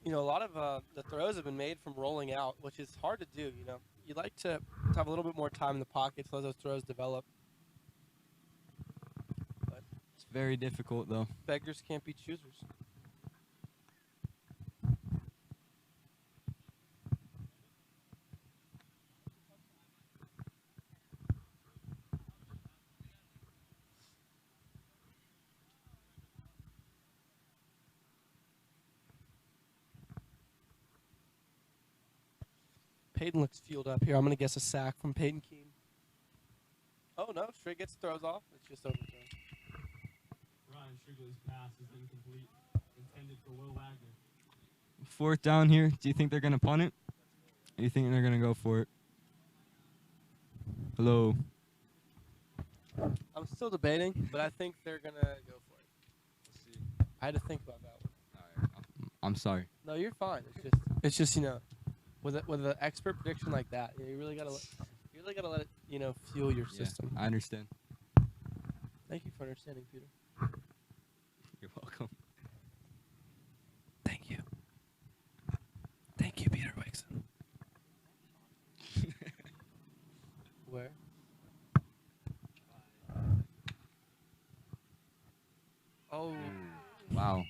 [SPEAKER 1] You know, a lot of the throws have been made from rolling out, which is hard to do. You know, you'd like to have a little bit more time in the pocket to let those throws develop. But
[SPEAKER 3] It's very difficult, though.
[SPEAKER 1] beggars can't be choosers. Peyton looks fueled up here. I'm going to guess a sack from Peyton Keene. Oh, no. Straight gets throws off. It's just overthrown.
[SPEAKER 2] Ryan Strigley's pass is incomplete. Intended for Will Wagner.
[SPEAKER 3] Fourth down here. Do you think they're going to punt it? Or do you think they're going to go for it? Hello.
[SPEAKER 1] I'm still debating, but I think they're going to go for it. I had to think about that one.
[SPEAKER 3] I'm sorry.
[SPEAKER 1] No, you're fine. It's just you know, with an expert prediction like that, you really gotta let it fuel your
[SPEAKER 3] Yeah,
[SPEAKER 1] system.
[SPEAKER 3] I understand.
[SPEAKER 1] Thank you for understanding, Peter.
[SPEAKER 3] You're welcome.
[SPEAKER 1] Thank you. Thank you, Peter Wixon. Where? Oh,
[SPEAKER 3] Wow.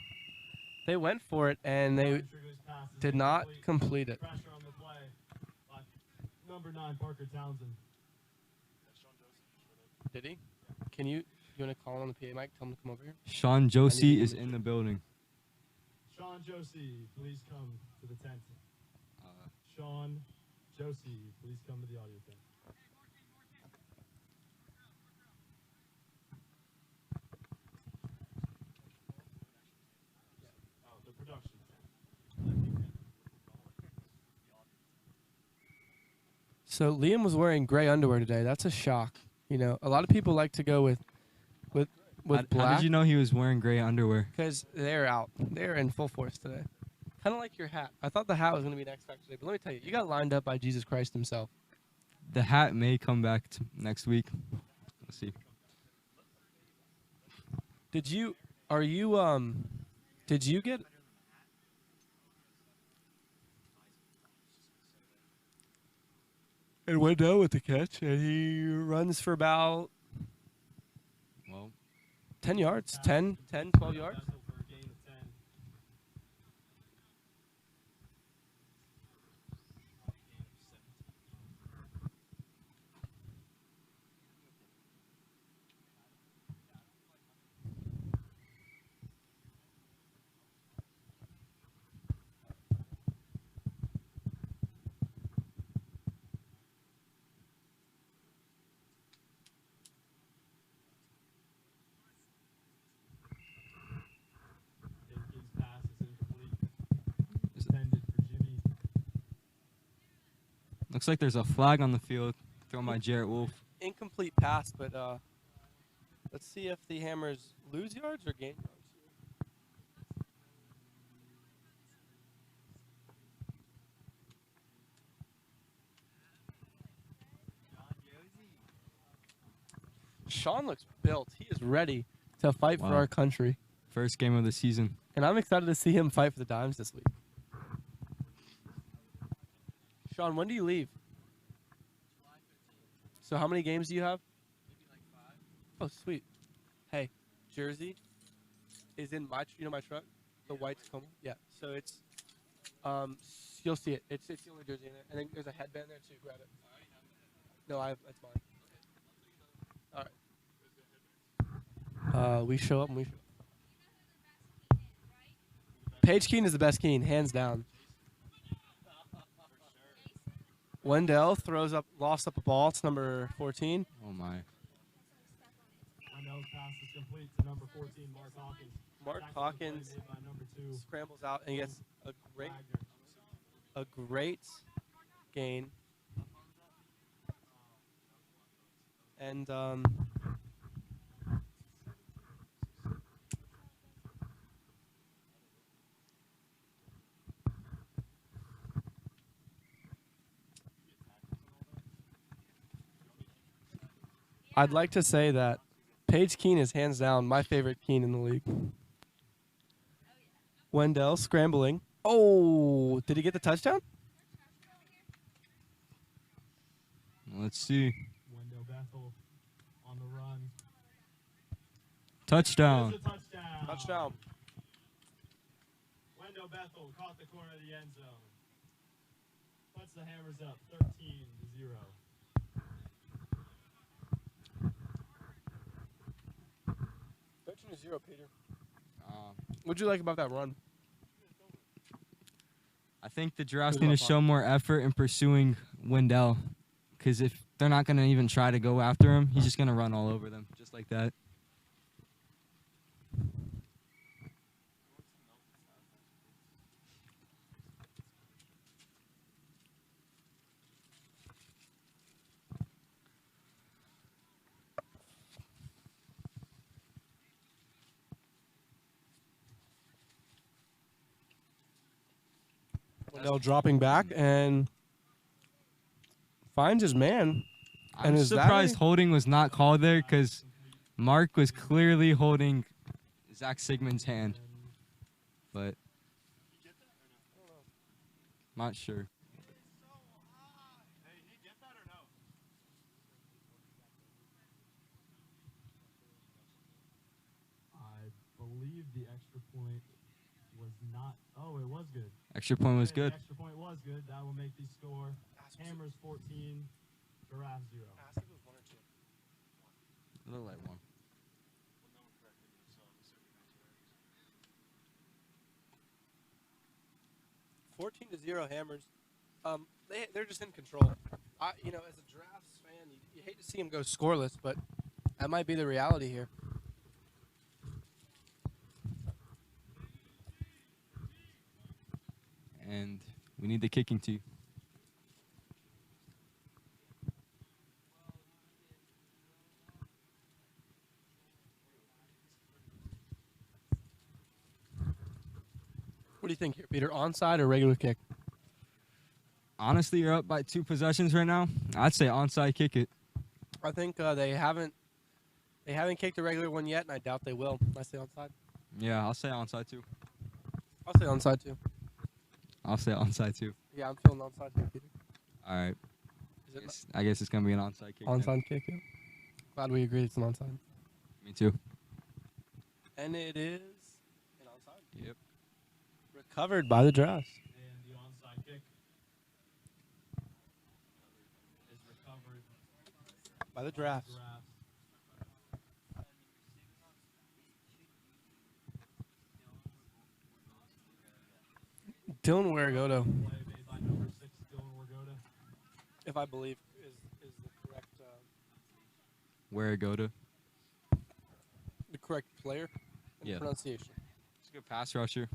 [SPEAKER 1] they went for it and they
[SPEAKER 2] Ryan Strigley's pass is
[SPEAKER 1] did not
[SPEAKER 2] incomplete.
[SPEAKER 1] complete it.
[SPEAKER 2] Pressure on the play by number 9, Parker Townsend.
[SPEAKER 1] Did he? Can you want to call him on the PA mic? Tell him to come over here.
[SPEAKER 3] Sean Josie is in the building.
[SPEAKER 2] Sean Josie, please come to the tent. Sean Josie, please come to the audio tent.
[SPEAKER 1] So Liam was wearing gray underwear today. That's a shock. You know, a lot of people like to go with
[SPEAKER 3] How
[SPEAKER 1] black
[SPEAKER 3] did you know he was wearing gray underwear?
[SPEAKER 1] because they're out. They're in full force today. Kind of like your hat. I thought the hat was going to be next factor today, but let me tell you, you got lined up by Jesus Christ himself.
[SPEAKER 3] The hat may come back next week. Let's see.
[SPEAKER 1] Did you get and Wendell with the catch, and he runs for about
[SPEAKER 3] Well,
[SPEAKER 1] 10 yards, 10, 12 yards.
[SPEAKER 2] Bethel for a gain of 10. Jenkins' pass is incomplete. Intended for Jimmy.
[SPEAKER 3] looks like there's a flag on the field thrown by Jarrett Wolf.
[SPEAKER 1] Incomplete pass, but let's see if the Hammers lose yards or gain yards. Sean looks built. He is ready to fight for
[SPEAKER 3] Wow.
[SPEAKER 1] our country.
[SPEAKER 3] First game of the season.
[SPEAKER 1] And I'm excited to see him fight for the Dimes this week. Sean, when do you leave? So how many games do you have? Maybe like 5. Oh, sweet. Hey, jersey is in my, my truck? The white Tacoma? Yeah. So it's, you'll see it. It's the only jersey in it. And then there's a headband there too. Grab it. No, that's mine. All right. We show up and we show up. Paige Keene is the best Keene, hands down. Wendell lofts up a ball. It's number 14.
[SPEAKER 3] Oh my.
[SPEAKER 2] Wendell's pass is complete to number 14, Mark Hawkins.
[SPEAKER 1] Mark
[SPEAKER 2] Tackle
[SPEAKER 1] Hawkins
[SPEAKER 2] play made by number 2,
[SPEAKER 1] scrambles out and gets
[SPEAKER 2] Wagner.
[SPEAKER 1] a great gain. And I'd like to say that Paige Keene is hands down my favorite Keene in the league. Wendell scrambling. Oh, did he get the touchdown?
[SPEAKER 3] Let's see.
[SPEAKER 2] Wendell Bethel on the run.
[SPEAKER 3] Touchdown.
[SPEAKER 2] There's a touchdown.
[SPEAKER 1] Touchdown.
[SPEAKER 2] Wendell Bethel caught the corner of the end zone. Puts the Hammers up 13-0.
[SPEAKER 1] 13-0, Peter. What'd you like about that run?
[SPEAKER 3] I think the Giraffes
[SPEAKER 1] Good
[SPEAKER 3] need to
[SPEAKER 1] luck,
[SPEAKER 3] show more effort in pursuing Wendell. Because if they're not going to even try to go after him, he's just going to run all over them, just like that.
[SPEAKER 1] Wendell dropping back and finds his man.
[SPEAKER 3] I'm
[SPEAKER 1] is that
[SPEAKER 3] surprised
[SPEAKER 1] a-
[SPEAKER 3] holding was not called there because Mark was clearly holding Zach Sigmund's hand. But not sure.
[SPEAKER 2] I believe the extra point was not. Oh, it was good.
[SPEAKER 3] Extra point was
[SPEAKER 2] Okay,
[SPEAKER 3] good.
[SPEAKER 2] The extra point was good. That will make the score Hammers 14, Giraffes 0.
[SPEAKER 3] Look like one.
[SPEAKER 1] $14-0 Hammers. They're just in control. As a Giraffes fan, you hate to see them go scoreless, but that might be the reality here.
[SPEAKER 3] And we need the kicking too.
[SPEAKER 1] do you think here, Peter? Onside or regular kick?
[SPEAKER 3] Honestly, you're up by 2 possessions right now. I'd say onside kick it.
[SPEAKER 1] I think they haven't kicked a regular one yet, and I doubt they will. I say onside.
[SPEAKER 3] Yeah, I'll say onside too.
[SPEAKER 1] I'll say onside too.
[SPEAKER 3] I'll say onside too.
[SPEAKER 1] Yeah, I'm feeling onside here, Peter.
[SPEAKER 3] All right.
[SPEAKER 1] Is it
[SPEAKER 3] I guess it's going to be an onside kick. then.
[SPEAKER 1] onside kick? Yeah. Glad we agreed it's an onside.
[SPEAKER 3] Me too.
[SPEAKER 1] And it is an onside.
[SPEAKER 3] Yep.
[SPEAKER 1] Recovered by the Giraffes.
[SPEAKER 2] And the onside kick is recovered
[SPEAKER 1] By the
[SPEAKER 2] by
[SPEAKER 1] Giraffes.
[SPEAKER 2] the Giraffes.
[SPEAKER 1] Dylan Waragoto,
[SPEAKER 2] Play made by number 6, Dylan Wargoda.
[SPEAKER 1] if I believe, is the correct
[SPEAKER 3] Where go to?
[SPEAKER 1] player in
[SPEAKER 3] Yeah.
[SPEAKER 1] pronunciation.
[SPEAKER 3] It's a good pass rusher.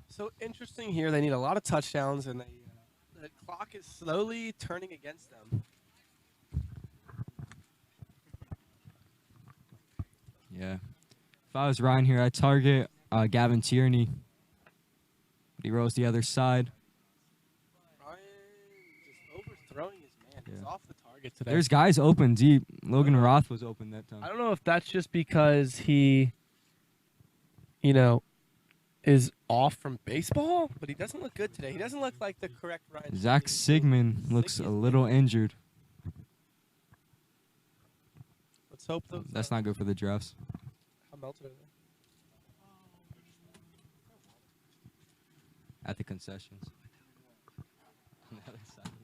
[SPEAKER 1] So interesting here. They need a lot of touchdowns, and the clock is slowly turning against them.
[SPEAKER 3] Yeah. If I was Ryan here, I'd target Gavin Tierney. But he rolls the other side.
[SPEAKER 1] Ryan just overthrowing his man. He's
[SPEAKER 3] Yeah.
[SPEAKER 1] off the target today.
[SPEAKER 3] There's guys open deep. Logan Roth was open that time.
[SPEAKER 1] I don't know if that's just because he, is off from baseball, but he doesn't look good today. He doesn't look like the correct Ryan.
[SPEAKER 3] Zach Sigmund looks a little injured.
[SPEAKER 1] Let's hope those.
[SPEAKER 3] That's not good for the Giraffes.
[SPEAKER 1] How melted are they?
[SPEAKER 3] At the concessions. On the other side of the field.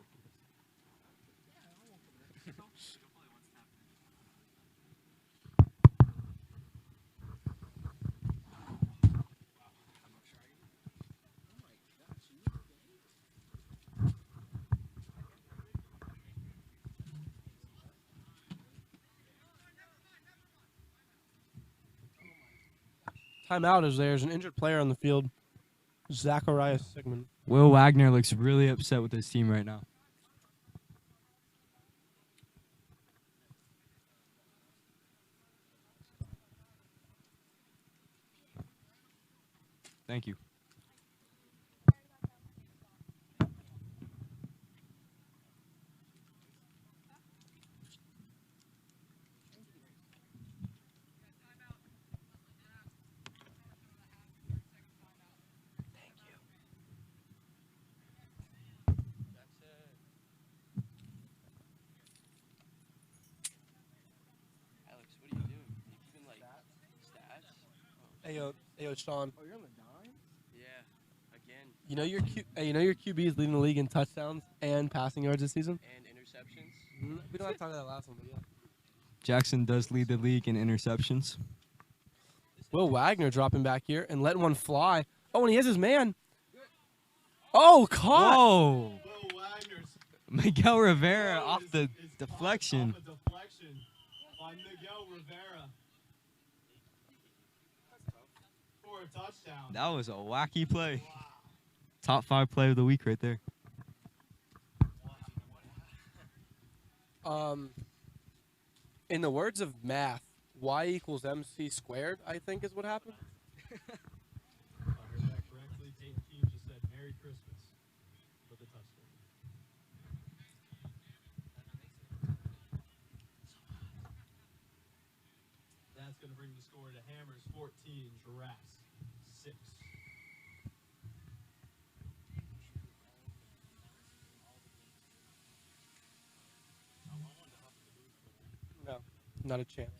[SPEAKER 1] Timeout is there's an injured player on the field. Zacharias Sigmund.
[SPEAKER 3] Will Wagner looks really upset with his team right now. Thank you.
[SPEAKER 4] Alex, what are you doing? You keeping like stats?
[SPEAKER 1] Hey, Sean.
[SPEAKER 5] Oh, you're on the dime?
[SPEAKER 4] Yeah, again.
[SPEAKER 1] You know your QB is leading the league in touchdowns and passing yards this season.
[SPEAKER 4] And interceptions.
[SPEAKER 1] We don't have to talk about that last one, but yeah.
[SPEAKER 3] Jackson does lead the league in interceptions.
[SPEAKER 1] Will Wagner dropping back here and letting one fly. Oh, and he has his man. Oh, caught.
[SPEAKER 3] Whoa!
[SPEAKER 2] Will Wagner's
[SPEAKER 3] Miguel Rivera off the
[SPEAKER 2] is
[SPEAKER 3] deflection.
[SPEAKER 2] Off a deflection by Miguel Rivera for a touchdown.
[SPEAKER 3] That was a wacky play. Top 5 play of the week right there.
[SPEAKER 1] In the words of math, y equals mc squared, I think is what happened.
[SPEAKER 2] If I heard that correctly, Dayton team just said Merry Christmas for the touchdown. That's going to bring the score to Hammers 14, Giraffes 6.
[SPEAKER 1] No, not a chance.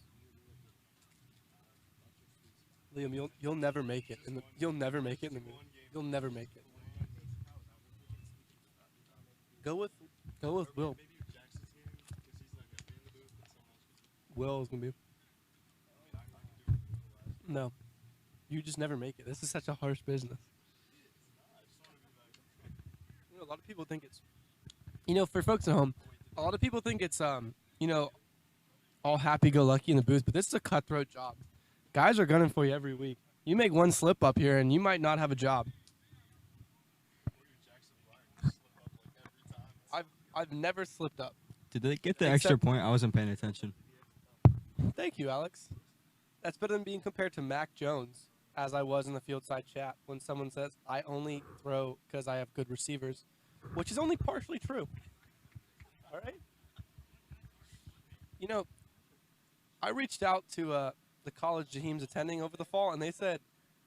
[SPEAKER 1] Liam, you'll never make it. You'll never make it in the movie. You'll never make it. Go with Will. Will is gonna be. No, you just never make it. This is such a harsh business. A lot of people think it's. For folks at home, a lot of people think it's all happy-go-lucky in the booth, but this is a cutthroat job. Guys are gunning for you every week. You make one slip up here, and you might not have a job. I've never slipped up.
[SPEAKER 3] Did they get the extra
[SPEAKER 1] Except-
[SPEAKER 3] point? I wasn't paying attention.
[SPEAKER 1] Thank you, Alex. That's better than being compared to Mac Jones, as I was in the field side chat when someone says, I only throw because I have good receivers, which is only partially true. All right? You know, I reached out to the college Jaheim's attending over the fall, and they said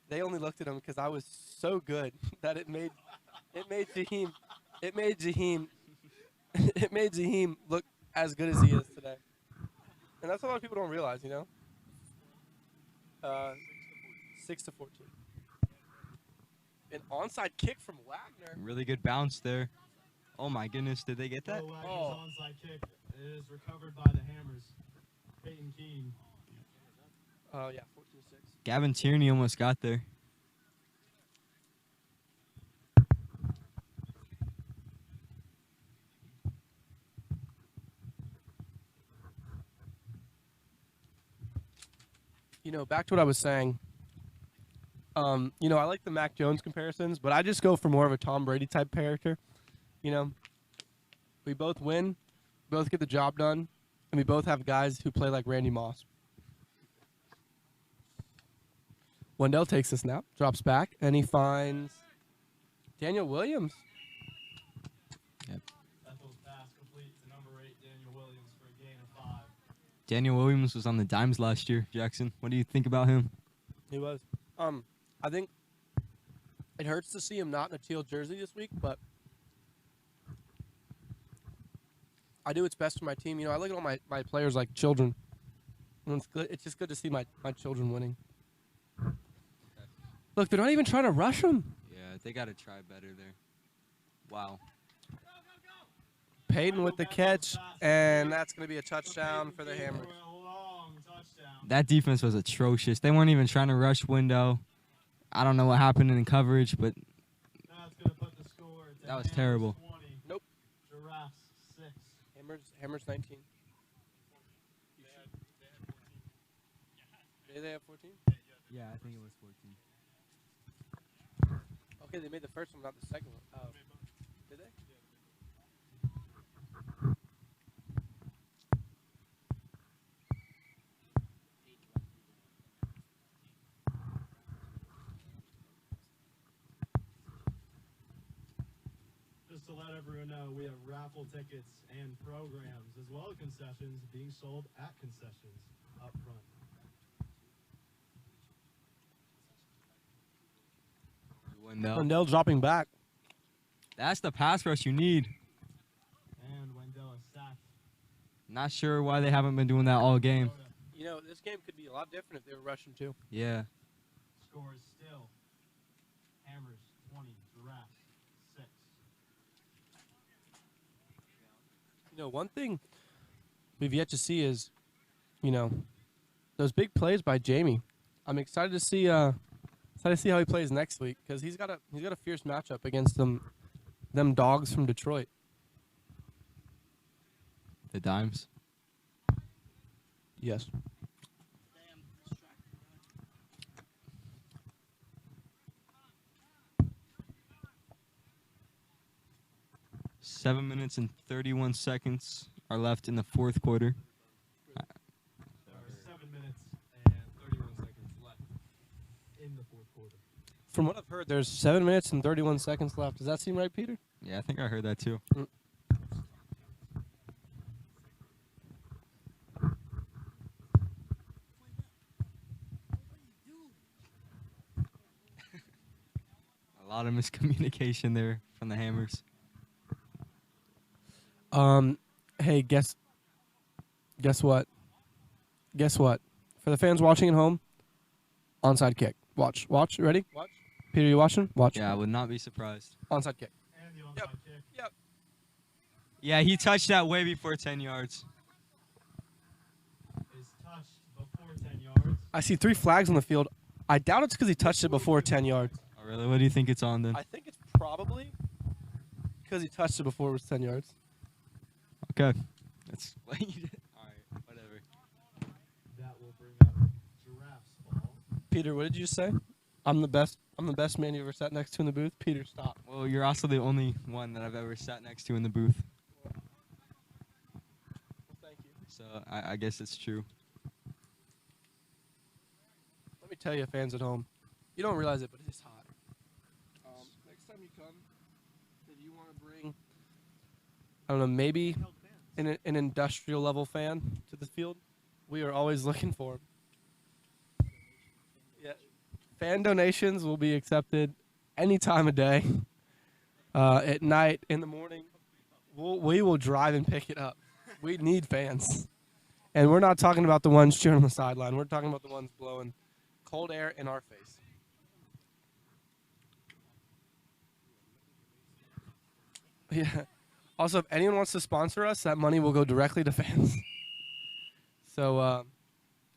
[SPEAKER 1] they only looked at him because I was so good that it made Jaheim it made Jaheim look as good as he is today. And that's what a lot of people don't realize, you know? 6-14. An onside kick from Wagner.
[SPEAKER 3] Really good bounce there. Oh my goodness, did they get that?
[SPEAKER 2] Wagner's
[SPEAKER 1] Oh.
[SPEAKER 2] onside kick is recovered by the Hammers. Peyton Keene.
[SPEAKER 1] Oh, yeah, 14-6.
[SPEAKER 3] Gavin Tierney almost got there.
[SPEAKER 1] You know, back to what I was saying. You know, I like the Mac Jones comparisons, but I just go for more of a Tom Brady type character. You know, we both win, both get the job done, and we both have guys who play like Randy Moss. Wendell takes the snap, drops back, and he finds Daniel Williams.
[SPEAKER 2] Bethel's pass complete to number 8, Daniel Williams, for a gain of 5.
[SPEAKER 3] Daniel Williams was on the Dimes last year. Jackson, what do you think about him?
[SPEAKER 1] He was. I think it hurts to see him not in a teal jersey this week, but I do what's best for my team. You know, I look at all my players like children. And it's good. It's just good to see my children winning. Look, they're not even trying to rush him.
[SPEAKER 3] Yeah, they got to try better there. Wow.
[SPEAKER 1] Payton with the catch, and that's going to be a touchdown for the Hammers.
[SPEAKER 2] For a long touchdown.
[SPEAKER 3] That defense was atrocious. They weren't even trying to rush Wendell. I don't know what happened in coverage, but
[SPEAKER 2] That's going to put the score at
[SPEAKER 3] That was
[SPEAKER 2] Hammers
[SPEAKER 3] terrible.
[SPEAKER 2] 20,
[SPEAKER 1] Nope.
[SPEAKER 2] Giraffes 6.
[SPEAKER 1] Hammers 19. Did they have 14?
[SPEAKER 3] yeah, I think it was 14.
[SPEAKER 1] Okay, they made the first one, not the second one. Oh. Did they?
[SPEAKER 2] Just to let everyone know, we have raffle tickets and programs, as well as concessions, being sold at concessions up front.
[SPEAKER 3] Wendell.
[SPEAKER 1] Wendell dropping back.
[SPEAKER 3] That's the pass rush you need.
[SPEAKER 2] And Wendell is sacked.
[SPEAKER 3] Not sure why they haven't been doing that all game.
[SPEAKER 1] You know, this game could be a lot different if they were rushing too.
[SPEAKER 3] Yeah.
[SPEAKER 2] Score is still Hammers 20, Giraffes 6.
[SPEAKER 1] You know, one thing we've yet to see is, you know, those big plays by Jamie. I'm excited to see how he plays next week because he's got a fierce matchup against them dogs from Detroit.
[SPEAKER 3] The Dimes.
[SPEAKER 1] Yes.
[SPEAKER 3] 7 minutes and 31 seconds are left in the fourth quarter.
[SPEAKER 2] There are 7 minutes and 31 seconds left in the fourth quarter.
[SPEAKER 1] From what I've heard, there's 7 minutes and 31 seconds left. Does that seem right, Peter?
[SPEAKER 3] Yeah, I think I heard that too. A lot of miscommunication there from the Hammers.
[SPEAKER 1] Hey, guess what? Guess what? For the fans watching at home, onside kick. Watch. Ready? Watch. Peter, you watching? Watch.
[SPEAKER 3] Yeah, I would not be surprised.
[SPEAKER 1] Onside kick.
[SPEAKER 2] And the onside kick
[SPEAKER 1] Yep.
[SPEAKER 3] Yeah, he touched that way before 10 yards.
[SPEAKER 2] is touched before 10 yards.
[SPEAKER 1] I see 3 flags on the field. I doubt it's because he touched it before 10 yards.
[SPEAKER 3] Oh, really? What do you think it's on then?
[SPEAKER 1] I think it's probably because he touched it before it was 10 yards.
[SPEAKER 3] Okay. That's all right, whatever.
[SPEAKER 2] That will bring up Giraffes ball.
[SPEAKER 1] Peter, what did you say? I'm the best man you ever sat next to in the booth. Peter, stop.
[SPEAKER 3] Well, you're also the only one that I've ever sat next to in the booth. I guess it's true.
[SPEAKER 1] Let me tell you, fans at home, you don't realize it, but it is hot. Next time you come, if you want to bring, I don't know, maybe an industrial level fan to the field, we are always looking for 'em. Yeah, fan donations will be accepted any time of day, at night, in the morning. We will drive and pick it up. We need fans. And we're not talking about the ones cheering on the sideline. We're talking about the ones blowing cold air in our face. Yeah. Also, if anyone wants to sponsor us, that money will go directly to fans. So,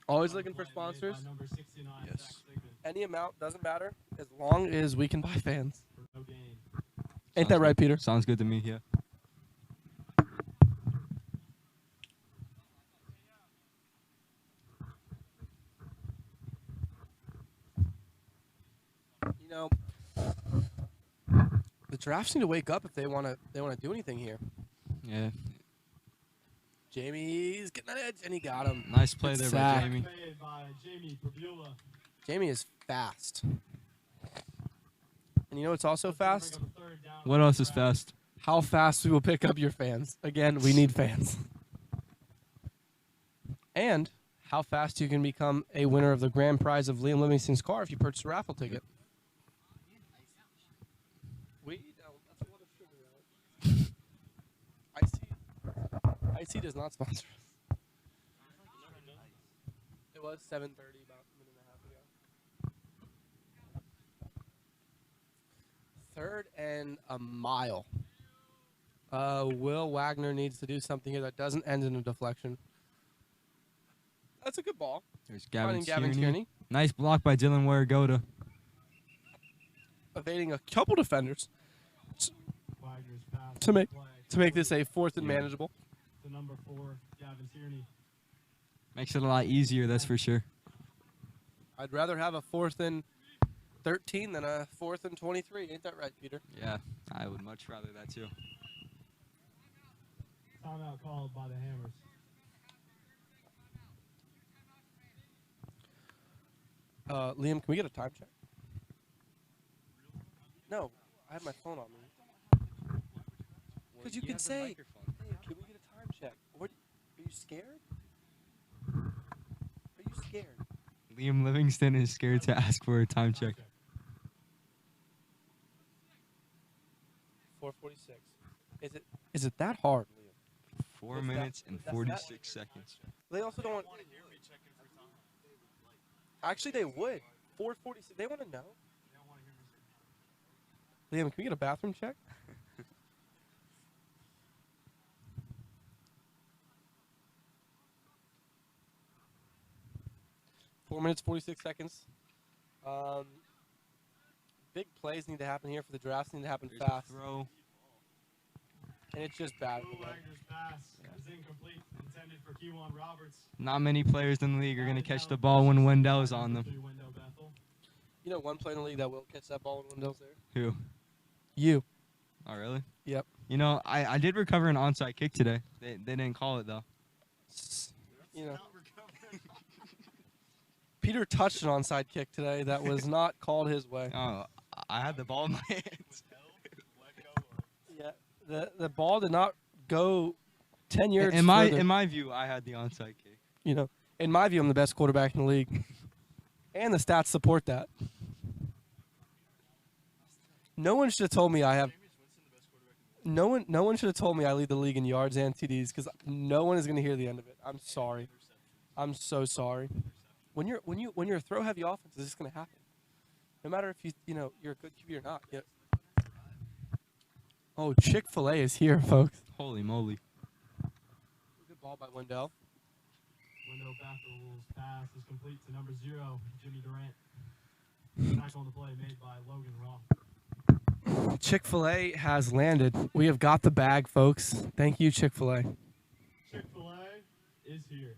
[SPEAKER 1] always looking for sponsors.
[SPEAKER 2] Number 69,
[SPEAKER 1] Yes.
[SPEAKER 2] Zach Sigmund,
[SPEAKER 1] Any amount doesn't matter as long as we can buy fans.
[SPEAKER 2] for no gain.
[SPEAKER 1] Ain't that right, Peter?
[SPEAKER 3] Sounds good to me. Yeah.
[SPEAKER 1] You know, the Giraffes need to wake up if they want to do anything here.
[SPEAKER 3] Yeah.
[SPEAKER 1] Jamie's getting that edge, and he got him.
[SPEAKER 3] Nice play
[SPEAKER 1] Good
[SPEAKER 3] there
[SPEAKER 1] sack.
[SPEAKER 3] by Jamie.
[SPEAKER 2] Made by Jamie Pavula.
[SPEAKER 1] Jamie is fast. And you know what's also
[SPEAKER 2] That's gonna
[SPEAKER 1] fast?
[SPEAKER 2] bring up a third down
[SPEAKER 3] What
[SPEAKER 2] for
[SPEAKER 3] else
[SPEAKER 2] the
[SPEAKER 3] is
[SPEAKER 2] Giraffes.
[SPEAKER 3] fast?
[SPEAKER 1] How fast we will pick up your fans. Again, we need fans. And how fast you can become a winner of the grand prize of Liam Livingston's car if you purchase a raffle ticket. We don't. That's a lot of sugar. Iced tea does not sponsor us. It was 7:30 about a minute and a half ago. Third and a mile. Will Wagner needs to do something here that doesn't end in a deflection. That's a good ball.
[SPEAKER 3] There's
[SPEAKER 1] Finding
[SPEAKER 3] Gavin
[SPEAKER 1] Gavin
[SPEAKER 3] Tierney.
[SPEAKER 1] Tierney.
[SPEAKER 3] Nice block by Dylan Waragota.
[SPEAKER 1] Evading a couple defenders
[SPEAKER 2] Wagner's pass
[SPEAKER 1] to make
[SPEAKER 2] play.
[SPEAKER 1] this a fourth and
[SPEAKER 3] Yeah.
[SPEAKER 1] manageable.
[SPEAKER 2] To number 4, Gavin Tierney.
[SPEAKER 3] Makes it a lot easier, that's for sure.
[SPEAKER 1] I'd rather have a 4th and 13 than a 4th and 23. Ain't that right, Peter?
[SPEAKER 3] Yeah, I would much rather that too.
[SPEAKER 2] Timeout called by the Hammers.
[SPEAKER 1] Liam, can we get a time check? No, I have my phone on me. Because you can say, hey, can we get a time check? What, are you scared? Are you scared?
[SPEAKER 3] Liam Livingston is scared to ask for a time check.
[SPEAKER 1] 4:46. Is it that hard, Liam?
[SPEAKER 3] 4
[SPEAKER 1] Is that-
[SPEAKER 3] minutes and
[SPEAKER 1] that's
[SPEAKER 3] 46 seconds.
[SPEAKER 1] They also don't want. Actually, they would. 4:46. They want to know. Liam, can we get a bathroom check? Four minutes, 46 seconds. Big plays need to happen here for the Giraffes. Need to happen
[SPEAKER 3] There's a
[SPEAKER 1] fast,
[SPEAKER 3] throw.
[SPEAKER 1] and it's just bad.
[SPEAKER 2] Will Wagner's pass is incomplete. Intended for Kewan Roberts.
[SPEAKER 3] Not many players in the league are going to catch the ball when Wendell's on them.
[SPEAKER 2] Wendell Bethel.
[SPEAKER 1] You know one player in the league that will catch that ball when Wendell's there?
[SPEAKER 3] Who?
[SPEAKER 1] You.
[SPEAKER 3] Oh, really?
[SPEAKER 1] Yep.
[SPEAKER 3] You know, I did recover an onside kick today. They didn't call it, though.
[SPEAKER 1] You know. Peter touched an onside kick today that was not called his way.
[SPEAKER 3] Oh, I had the ball in my hands.
[SPEAKER 1] Yeah, the ball did not go 10 yards
[SPEAKER 3] In my
[SPEAKER 1] further.
[SPEAKER 3] in my view, I had the onside kick.
[SPEAKER 1] You know, in my view, I'm the best quarterback in the league, and the stats support that. No one should have told me I have. No one should have told me I lead the league in yards and TDs because no one is going to hear the end of it. I'm sorry. I'm so sorry. When you're a throw heavy offense, this is going to happen. No matter if you're a good QB or not. Yeah. Oh, Chick-fil-A is here, folks.
[SPEAKER 3] Holy moly.
[SPEAKER 1] Good ball by Wendell.
[SPEAKER 2] Wendell Bethel's pass is complete to number 0, Jimmy Durant. Back on the play made by Logan Roth.
[SPEAKER 1] Chick-fil-A has landed. We have got the bag, folks. Thank you, Chick-fil-A.
[SPEAKER 2] Chick-fil-A is here.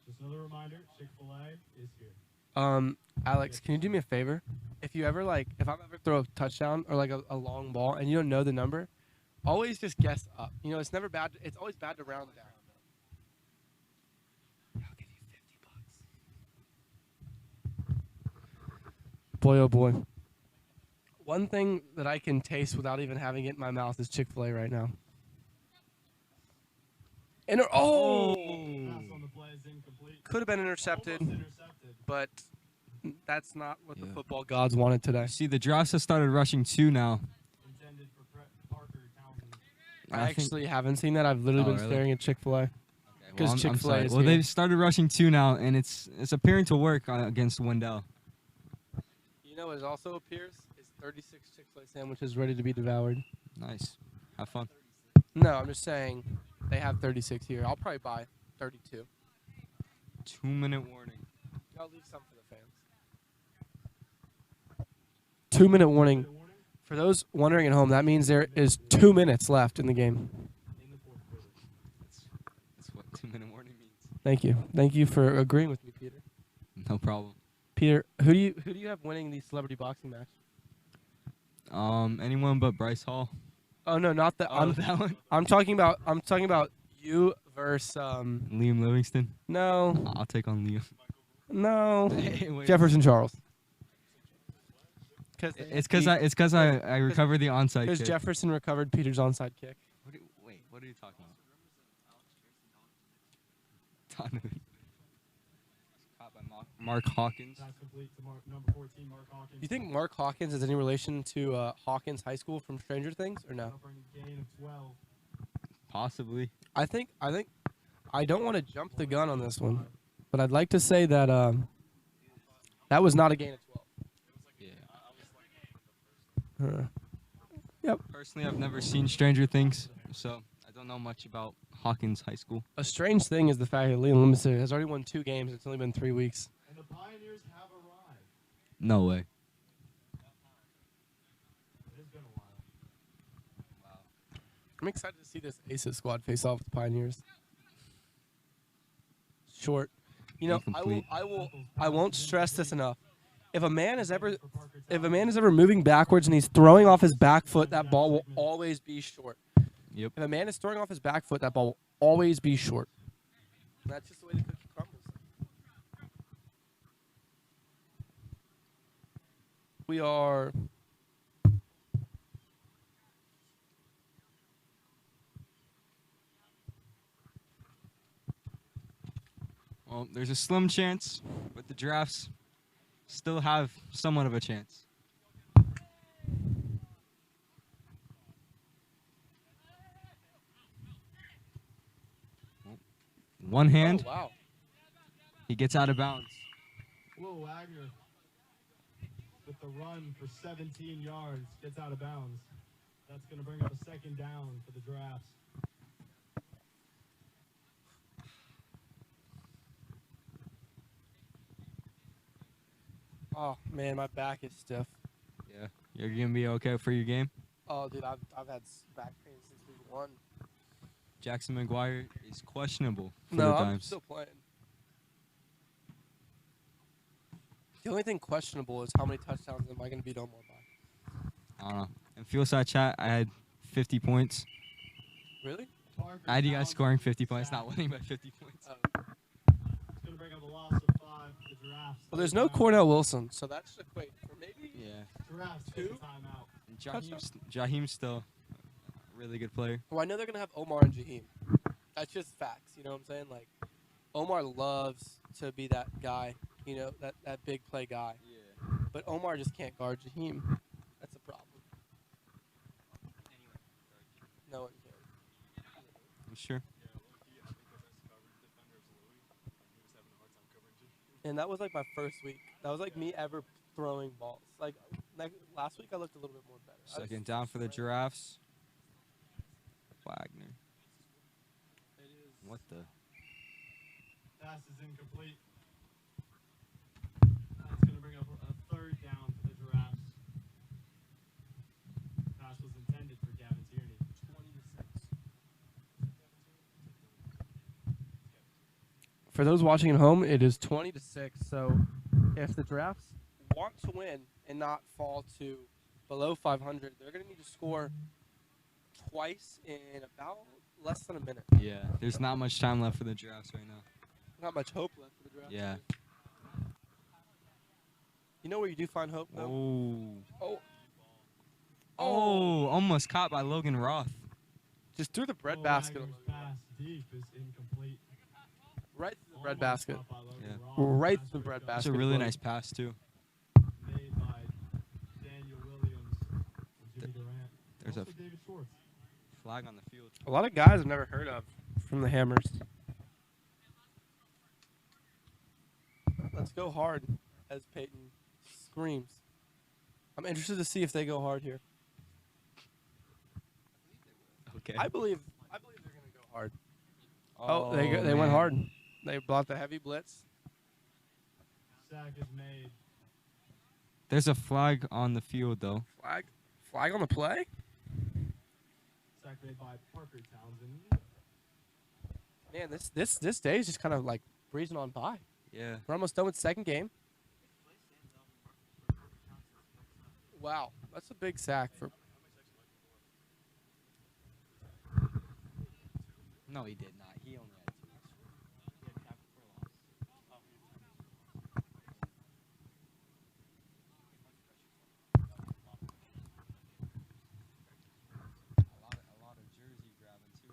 [SPEAKER 2] Just another reminder, Chick-fil-A is here.
[SPEAKER 1] Alex, can you do me a favor? If I'm ever throw a touchdown or like a long ball and you don't know the number, Always just guess up. You know, it's never bad. It's always bad to round down. I'll give you $50. Boy, oh boy. One thing that I can taste without even having it in my mouth is Chick-fil-A right now. Oh!
[SPEAKER 2] Pass on the play is incomplete.
[SPEAKER 1] Could have been intercepted,
[SPEAKER 2] Almost intercepted.
[SPEAKER 1] but that's not what the
[SPEAKER 3] Yeah.
[SPEAKER 1] football gods wanted today.
[SPEAKER 3] See, the Giraffes have started rushing 2 now.
[SPEAKER 2] Intended for Parker Townsend.
[SPEAKER 1] I
[SPEAKER 3] think-
[SPEAKER 1] actually haven't seen that. I've literally
[SPEAKER 3] Oh,
[SPEAKER 1] been
[SPEAKER 3] really?
[SPEAKER 1] staring at Chick-fil-A. Because
[SPEAKER 3] I'm
[SPEAKER 1] Chick-fil-A
[SPEAKER 3] sorry.
[SPEAKER 1] is
[SPEAKER 3] Well,
[SPEAKER 1] here.
[SPEAKER 3] they've started rushing 2 now, and it's appearing to work against Wendell.
[SPEAKER 1] You know what also appears is 36 Chick-fil-A sandwiches ready to be devoured.
[SPEAKER 3] Nice. Have fun.
[SPEAKER 1] No, I'm just saying they have 36 here. I'll probably buy 32.
[SPEAKER 3] 2-minute warning.
[SPEAKER 1] I'll leave some for the fans. 2-minute warning.
[SPEAKER 2] Warning
[SPEAKER 1] For those wondering at home, that means there is 2 minutes left in the game.
[SPEAKER 2] in the fourth quarter.
[SPEAKER 3] That's what 2-minute warning means.
[SPEAKER 1] Thank you. Thank you for agreeing with me, Peter.
[SPEAKER 3] No problem.
[SPEAKER 1] Peter, who do you have winning the celebrity boxing match?
[SPEAKER 3] Anyone but Bryce Hall.
[SPEAKER 1] Oh no, not that.
[SPEAKER 3] That one.
[SPEAKER 1] I'm talking about you versus
[SPEAKER 3] Liam Livingston.
[SPEAKER 1] no,
[SPEAKER 3] I'll take on Liam.
[SPEAKER 1] no,
[SPEAKER 3] Hey, wait.
[SPEAKER 1] Jefferson Charles.
[SPEAKER 3] It's because I recovered the onside
[SPEAKER 1] Because
[SPEAKER 3] kick.
[SPEAKER 1] Jefferson recovered Peter's onside kick.
[SPEAKER 3] What are you talking about? Donovan. Caught by Mark Hawkins.
[SPEAKER 2] Pass complete to number 14, Mark Hawkins.
[SPEAKER 1] Do you think Mark Hawkins is any relation to Hawkins High School from Stranger Things or no?
[SPEAKER 2] Bring a gain of 12.
[SPEAKER 3] Possibly.
[SPEAKER 1] I think I don't want to jump the gun on this one, but I'd like to say that that was not a gain of 12.
[SPEAKER 3] Yeah. Personally, I've never seen Stranger Things, so I don't know much about Hawkins High School.
[SPEAKER 1] A strange thing is the fact that Leland Limited has already won 2 games. It's only been 3 weeks.
[SPEAKER 2] And the Pioneers have arrived.
[SPEAKER 3] No way.
[SPEAKER 2] It has been a while.
[SPEAKER 1] I'm excited to see this Aces squad face off with the Pioneers. Short. You know,
[SPEAKER 3] Incomplete.
[SPEAKER 1] I won't stress this enough. If a man is ever moving backwards and he's throwing off his back foot, that ball will always be short.
[SPEAKER 3] Yep.
[SPEAKER 1] If a man is throwing off his back foot, that ball will always be short. That's just the way the cookie crumbles. We are
[SPEAKER 3] Well, there's a slim chance, but the Giraffes still have somewhat of a chance. One hand,
[SPEAKER 1] Oh, wow.
[SPEAKER 3] he gets out of bounds.
[SPEAKER 2] Will Wagner with the run for 17 yards gets out of bounds. That's going to bring up a second down for the Giraffes.
[SPEAKER 1] Oh man, my back is stiff.
[SPEAKER 3] Yeah. You're going to be okay for your game?
[SPEAKER 1] Oh dude, I've had back pain since week 1.
[SPEAKER 3] Jackson McGuire is questionable for
[SPEAKER 1] No,
[SPEAKER 3] the
[SPEAKER 1] I'm
[SPEAKER 3] Dimes.
[SPEAKER 1] still playing. The only thing questionable is how many touchdowns am I going to beat Omar by?
[SPEAKER 3] I don't know. In field side chat, I had 50 points.
[SPEAKER 1] Really?
[SPEAKER 2] Parker
[SPEAKER 3] I had you guys
[SPEAKER 2] Townsend
[SPEAKER 3] scoring 50 points,
[SPEAKER 2] sacked.
[SPEAKER 3] not winning by 50 points.
[SPEAKER 2] It's going to bring up a loss of 5 for the Giraffes.
[SPEAKER 1] Well, there's no Cornell Wilson, so that should equate for maybe.
[SPEAKER 3] Yeah.
[SPEAKER 2] Giraffes take a timeout.
[SPEAKER 3] And Jaheim's still a really good player.
[SPEAKER 1] Well, I know they're going to have Omar and Jaheim. That's just facts, you know what I'm saying? Like, Omar loves to be that guy, you know, that big play guy.
[SPEAKER 3] Yeah.
[SPEAKER 1] But Omar just can't guard Jaheim. That's a problem. No one can.
[SPEAKER 3] I'm sure.
[SPEAKER 1] And that was like my first week. That was like me ever throwing balls. Like last week, I looked a little bit more better.
[SPEAKER 3] Second down for the Giraffes. Wagner. What the?
[SPEAKER 2] Pass is incomplete. That's going to bring up a third down for the Giraffes. Pass was intended for Gavin Tierney. 20-6.
[SPEAKER 1] For those watching at home, it is 20-6. So if the Giraffes want to win and not fall to below 500, they're going to need to score twice in about less than a minute.
[SPEAKER 3] Yeah, there's not much time left for the Giraffes right now.
[SPEAKER 1] Not much hope left for the draft.
[SPEAKER 3] Yeah.
[SPEAKER 1] You know where you do find hope, though?
[SPEAKER 3] Oh.
[SPEAKER 1] Oh.
[SPEAKER 3] Oh, almost caught by Logan Roth.
[SPEAKER 1] Just threw the bread
[SPEAKER 2] Will
[SPEAKER 1] basket.
[SPEAKER 2] Wagner's pass deep is incomplete.
[SPEAKER 1] Right through the bread
[SPEAKER 2] Almost
[SPEAKER 1] basket.
[SPEAKER 2] caught by Logan
[SPEAKER 3] Yeah.
[SPEAKER 2] Roth.
[SPEAKER 1] Right
[SPEAKER 2] Pass
[SPEAKER 1] through the bread
[SPEAKER 2] breakup
[SPEAKER 3] That's
[SPEAKER 1] basket.
[SPEAKER 3] a really
[SPEAKER 1] Logan.
[SPEAKER 3] nice pass, too.
[SPEAKER 2] Made by Daniel Williams and Jimmy Durant.
[SPEAKER 3] There's
[SPEAKER 2] Also
[SPEAKER 3] a
[SPEAKER 2] David Schwartz.
[SPEAKER 3] flag on the field.
[SPEAKER 1] A lot of guys I've never heard of from the Hammers. Let's go hard, as Peyton screams. I'm interested to see if they go hard here.
[SPEAKER 3] Okay.
[SPEAKER 1] I believe they're gonna go hard. Oh, they went
[SPEAKER 3] man.
[SPEAKER 1] hard. They blocked the heavy blitz.
[SPEAKER 2] Sack is made.
[SPEAKER 3] There's a flag on the field, though.
[SPEAKER 1] Flag on the play.
[SPEAKER 2] Sack made by Parker Townsend.
[SPEAKER 1] Man, this day is just kind of like breezing on by.
[SPEAKER 3] Yeah.
[SPEAKER 1] We're almost done with the second game. Wow, that's a big sack for.
[SPEAKER 3] No, he did not. He only had 2. A lot of jersey grabbing, too.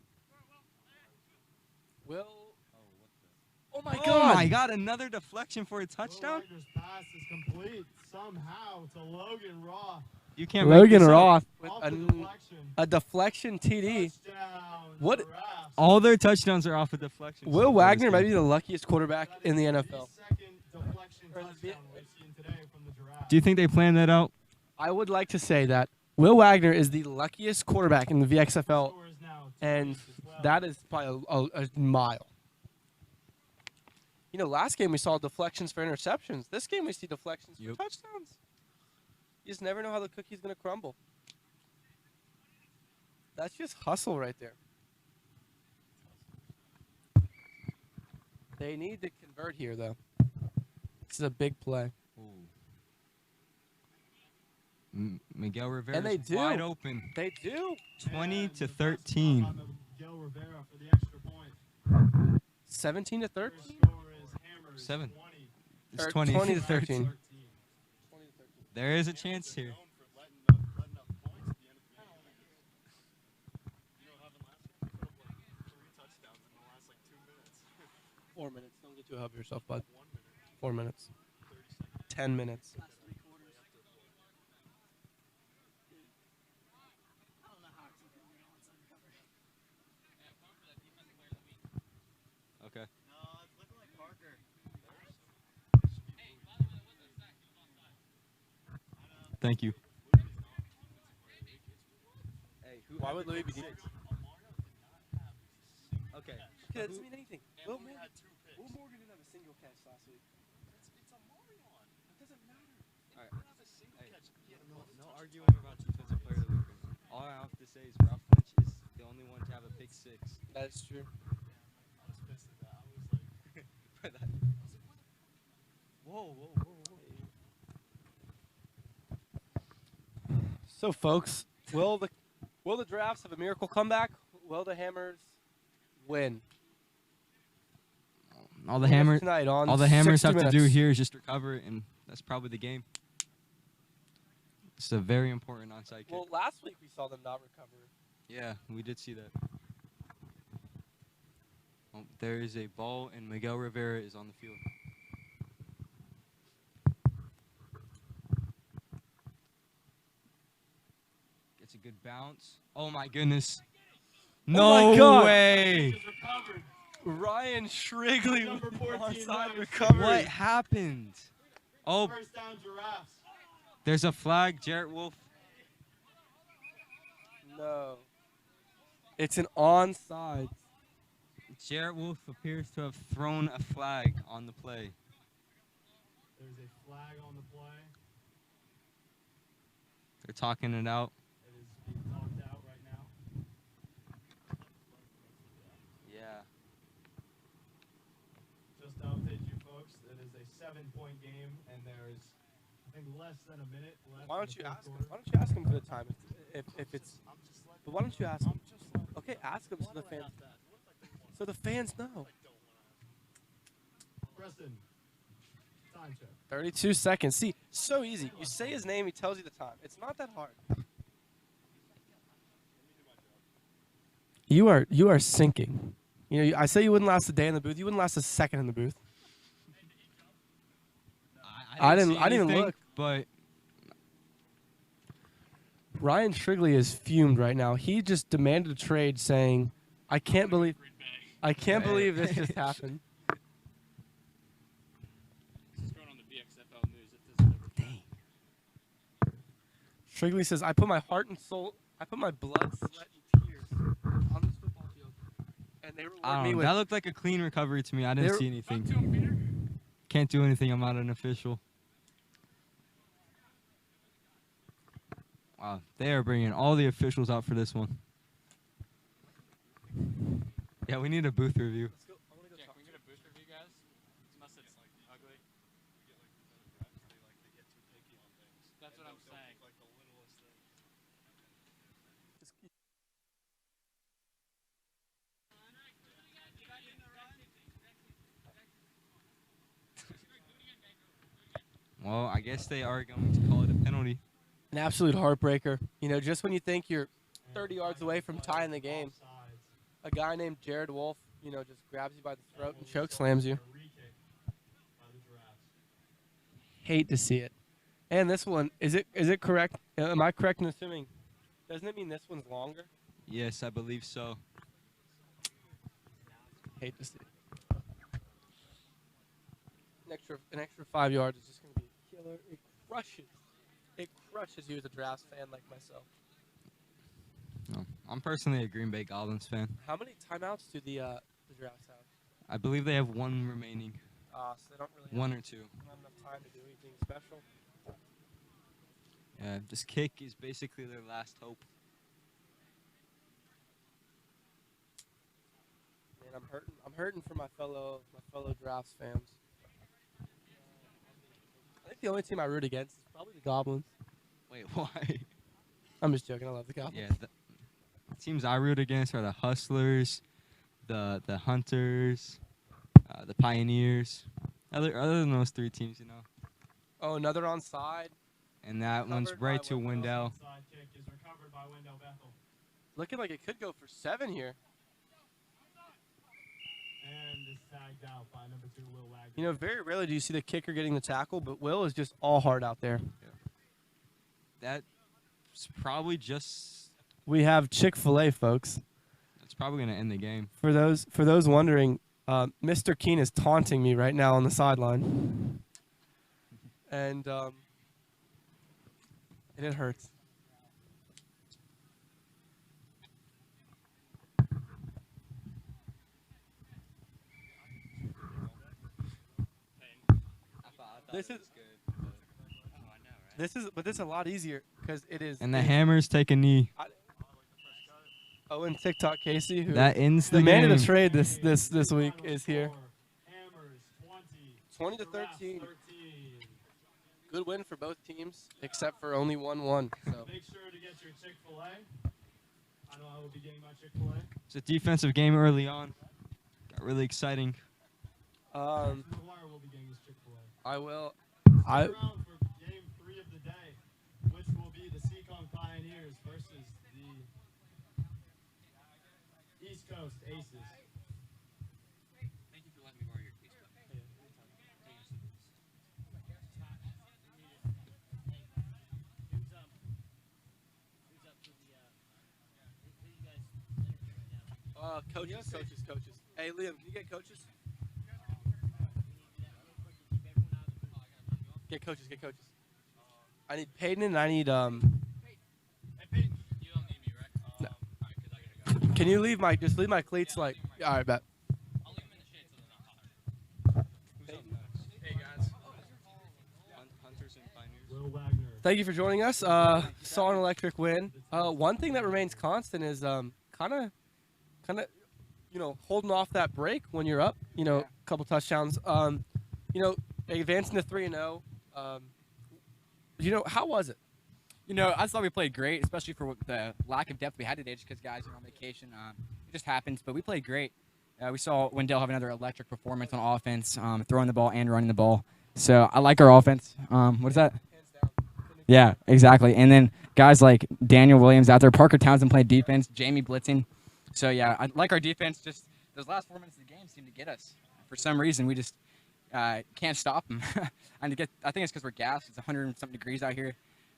[SPEAKER 1] Will.
[SPEAKER 3] Oh,
[SPEAKER 1] Oh my
[SPEAKER 3] Oh,
[SPEAKER 1] God!
[SPEAKER 3] my God. Another deflection for a
[SPEAKER 2] Will
[SPEAKER 3] touchdown?
[SPEAKER 2] Wagner's pass is complete somehow to Logan Roth.
[SPEAKER 3] You can't make
[SPEAKER 1] Logan
[SPEAKER 3] this up.
[SPEAKER 1] Roth with
[SPEAKER 2] Off the
[SPEAKER 1] a
[SPEAKER 2] deflection.
[SPEAKER 1] deflection TD.
[SPEAKER 2] Touchdown.
[SPEAKER 1] What-
[SPEAKER 2] Giraffes.
[SPEAKER 3] All their touchdowns are off of deflection.
[SPEAKER 1] Will Wagner might be the luckiest quarterback in the NFL.
[SPEAKER 2] The second deflection
[SPEAKER 1] Or the-
[SPEAKER 2] touchdown we've seen today from the Giraffes.
[SPEAKER 3] Do you think they planned that out?
[SPEAKER 1] I would like to say that Will Wagner is the luckiest quarterback in the VXFL,
[SPEAKER 2] Score is now
[SPEAKER 1] and
[SPEAKER 2] 2 as well.
[SPEAKER 1] that is probably a mile. You know, last game we saw deflections for interceptions. This game we see deflections
[SPEAKER 3] Yep.
[SPEAKER 1] for touchdowns. You just never know how the cookie's going to crumble. That's just hustle right there. They need to convert here, though. This is a big play.
[SPEAKER 3] Miguel Rivera
[SPEAKER 1] And they
[SPEAKER 3] is
[SPEAKER 1] do.
[SPEAKER 3] wide open.
[SPEAKER 1] They do.
[SPEAKER 3] 20
[SPEAKER 2] And
[SPEAKER 3] to
[SPEAKER 2] the best
[SPEAKER 3] 13.
[SPEAKER 2] block on Miguel Rivera for the extra point.
[SPEAKER 1] 17 to
[SPEAKER 2] Their
[SPEAKER 1] 13.
[SPEAKER 2] score is Hammers
[SPEAKER 3] 7.
[SPEAKER 2] 20.
[SPEAKER 3] It's
[SPEAKER 1] Or
[SPEAKER 3] 20,
[SPEAKER 1] 20
[SPEAKER 3] to
[SPEAKER 1] to
[SPEAKER 3] 13.
[SPEAKER 1] 13.
[SPEAKER 3] There is a chance here.
[SPEAKER 1] 4 minutes. Don't get too ahead of yourself, bud. 4 minutes. 10 minutes.
[SPEAKER 3] Okay. Thank you.
[SPEAKER 1] Why would Louis be doing
[SPEAKER 3] Okay.
[SPEAKER 1] Okay, that doesn't mean anything. Will Morgan didn't have a single catch last week. It's a Marion. It doesn't matter.
[SPEAKER 3] All right. No arguing about defensive player of the week. All I have to say is Roth Lynch is the only one to have a pick 6.
[SPEAKER 1] That's true.
[SPEAKER 3] For that. Whoa.
[SPEAKER 1] So, folks, will the Giraffes have a miracle comeback? Will the Hammers win?
[SPEAKER 3] All the Hammers
[SPEAKER 1] tonight on
[SPEAKER 3] All the Hammers
[SPEAKER 1] 60
[SPEAKER 3] have to do
[SPEAKER 1] Minutes.
[SPEAKER 3] here is just recover, and that's probably the game. It's a very important onside kick.
[SPEAKER 1] Well, last week we saw them not recover.
[SPEAKER 3] Yeah, we did see that. Oh, there is a ball, and Miguel Rivera is on the field. Gets a good bounce. Oh, my goodness. No
[SPEAKER 1] my God.
[SPEAKER 3] way.
[SPEAKER 2] Is recovered.
[SPEAKER 1] Ryan Shrigley
[SPEAKER 2] Number
[SPEAKER 1] with
[SPEAKER 2] 14
[SPEAKER 1] onside
[SPEAKER 2] Ryan
[SPEAKER 1] recovery.
[SPEAKER 3] What happened? Oh,
[SPEAKER 2] First down, Giraffes.
[SPEAKER 3] there's a flag. Jarrett Wolf.
[SPEAKER 1] No. It's an onside.
[SPEAKER 3] Jarrett Wolf appears to have thrown a flag on the play.
[SPEAKER 2] There's a flag on the play.
[SPEAKER 3] They're talking it out.
[SPEAKER 2] It is being talked out right now.
[SPEAKER 3] Yeah.
[SPEAKER 2] Just to update you folks, it is a 7-point game, and there is, I think, less than a minute left.
[SPEAKER 1] Why
[SPEAKER 2] in
[SPEAKER 1] don't
[SPEAKER 2] the
[SPEAKER 1] you
[SPEAKER 2] fourth
[SPEAKER 1] ask him?
[SPEAKER 2] quarter.
[SPEAKER 1] Why don't you ask him for the time if it's
[SPEAKER 2] I'm just letting
[SPEAKER 1] But why don't you ask him? Okay, ask him so the fans. So the fans know.
[SPEAKER 2] Preston. Time check.
[SPEAKER 1] 32 seconds. See, so easy. You say his name, he tells you the time. It's not that hard. You are sinking. You know, I say you wouldn't last a day in the booth. You wouldn't last a second in the booth. I didn't even look.
[SPEAKER 3] But
[SPEAKER 1] Ryan Shrigley is fumed right now. He just demanded a trade, saying, "I can't believe this just happened." Dang. Shrigley says, "I put my heart and soul, I put my blood, sweat, and tears on this football field, and they reward me with."
[SPEAKER 3] that looked like a clean recovery to me. I didn't see anything. Can't do anything. I'm not an official. Wow, they are bringing all the officials out for this one. Yeah, we need a booth review.
[SPEAKER 4] Can we get a booth review, guys? Unless it's like ugly. That's what I'm saying.
[SPEAKER 3] Well, I guess they are going to call it a penalty.
[SPEAKER 1] An absolute heartbreaker. You know, just when you think you're 30 yards away from tying the game, a guy named Jared Wolf, you know, just grabs you by the throat and choke slams you. Hate to see it. And this one, is it correct? Am I correct in assuming? Doesn't it mean this one's longer?
[SPEAKER 3] Yes, I believe so.
[SPEAKER 1] Hate to see it. An extra 5 yards is just going to be killer. It crushes you as a Drafts fan like myself.
[SPEAKER 3] No, I'm personally a Green Bay Goblins fan.
[SPEAKER 1] How many timeouts do the Drafts have?
[SPEAKER 3] I believe they have one remaining.
[SPEAKER 1] So they don't really
[SPEAKER 3] One or two.
[SPEAKER 1] have enough time to do anything special.
[SPEAKER 3] Yeah, this kick is basically their last hope.
[SPEAKER 1] Man, I'm hurting for my fellow Drafts fans. I think the only team I root against is probably the Goblins.
[SPEAKER 3] Wait, why?
[SPEAKER 1] I'm just joking. I love the Goblins.
[SPEAKER 3] Yeah, the teams I root against are the Hustlers, the Hunters, the Pioneers. Other than those three teams, you know.
[SPEAKER 1] Oh, another onside.
[SPEAKER 3] And that one's
[SPEAKER 1] Covered by
[SPEAKER 3] right to
[SPEAKER 1] Wendell.
[SPEAKER 3] Wendell.
[SPEAKER 2] Side kick is recovered by Wendell Bethel.
[SPEAKER 1] Looking like it could go for 7 here.
[SPEAKER 2] And is tagged out by number 2, Will Wagner.
[SPEAKER 1] You know, very rarely do you see the kicker getting the tackle, but Will is just all hard out there.
[SPEAKER 3] That's probably just.
[SPEAKER 1] We have Chick-fil-A, folks.
[SPEAKER 3] That's probably gonna end the game.
[SPEAKER 1] For those wondering, Mr. Keene is taunting me right now on the sideline, and it hurts. This is a lot easier because it is.
[SPEAKER 3] And the Hammers take a knee.
[SPEAKER 1] Owen TikTok Casey, who
[SPEAKER 3] That ends the
[SPEAKER 1] demanded
[SPEAKER 3] game.
[SPEAKER 1] a trade this week, is here.
[SPEAKER 2] Hammers
[SPEAKER 1] 20 to
[SPEAKER 2] Giraffes
[SPEAKER 1] 13. Good win for both teams, except for only 1-1. So
[SPEAKER 2] Make sure to get your Chick-fil-A. I know I will be getting my Chick-fil-A.
[SPEAKER 3] It's a defensive game early on. Got really exciting.
[SPEAKER 2] McGuire will be getting his Chick-fil-A.
[SPEAKER 1] I will.
[SPEAKER 2] Stick
[SPEAKER 1] I
[SPEAKER 2] around for game 3 of the day, which will be the Seacon Pioneers versus the East Coast Aces.
[SPEAKER 4] Thank you for letting me borrow your case.
[SPEAKER 1] Coaches. Hey, Liam, can you get coaches? Get coaches. I need Peyton and I need
[SPEAKER 2] Hey, Peyton.
[SPEAKER 4] You don't need me, right?
[SPEAKER 1] No.
[SPEAKER 4] All right, 'cause I gotta go.
[SPEAKER 1] Can you leave my cleats like? All right, bet.
[SPEAKER 4] I'll leave them in the shade so they're not hot. Hey guys.
[SPEAKER 3] Hunters and Pioneers.
[SPEAKER 2] Will Wagner.
[SPEAKER 1] Thank you for joining us. Saw an electric win. One thing that remains constant is kind of, holding off that break when you're up. A couple touchdowns. Advancing to 3-0. How was it?
[SPEAKER 6] You know, I thought we played great, especially for the lack of depth we had today, just because guys are on vacation. It just happens, but we played great. We saw Wendell have another electric performance on offense, throwing the ball and running the ball. So I like our offense. What is that? Yeah, exactly. And then guys like Daniel Williams out there, Parker Townsend playing defense, Jamie blitzing. So yeah, I like our defense. Just those last 4 minutes of the game seem to get us. For some reason, we just can't stop them. I think it's because we're gassed. It's 100 and something degrees out here,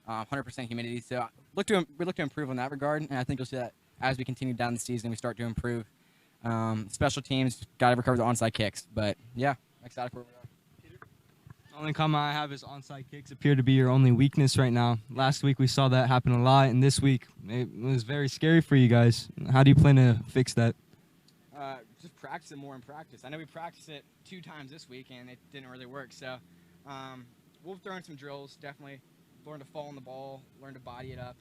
[SPEAKER 6] 100% humidity. So we look to improve on that regard, and I think you'll see that as we continue down the season, we start to improve. Special teams got to recover the onside kicks, but yeah, I'm excited for where we are.
[SPEAKER 3] The only comment I have is onside kicks appear to be your only weakness right now. Last week we saw that happen a lot, and this week it was very scary for you guys. How do you plan to fix that?
[SPEAKER 6] Just practice it more in practice. I know we practiced it 2 times this week, and it didn't really work. So we'll throw in some drills, definitely learn to fall on the ball, learn to body it up.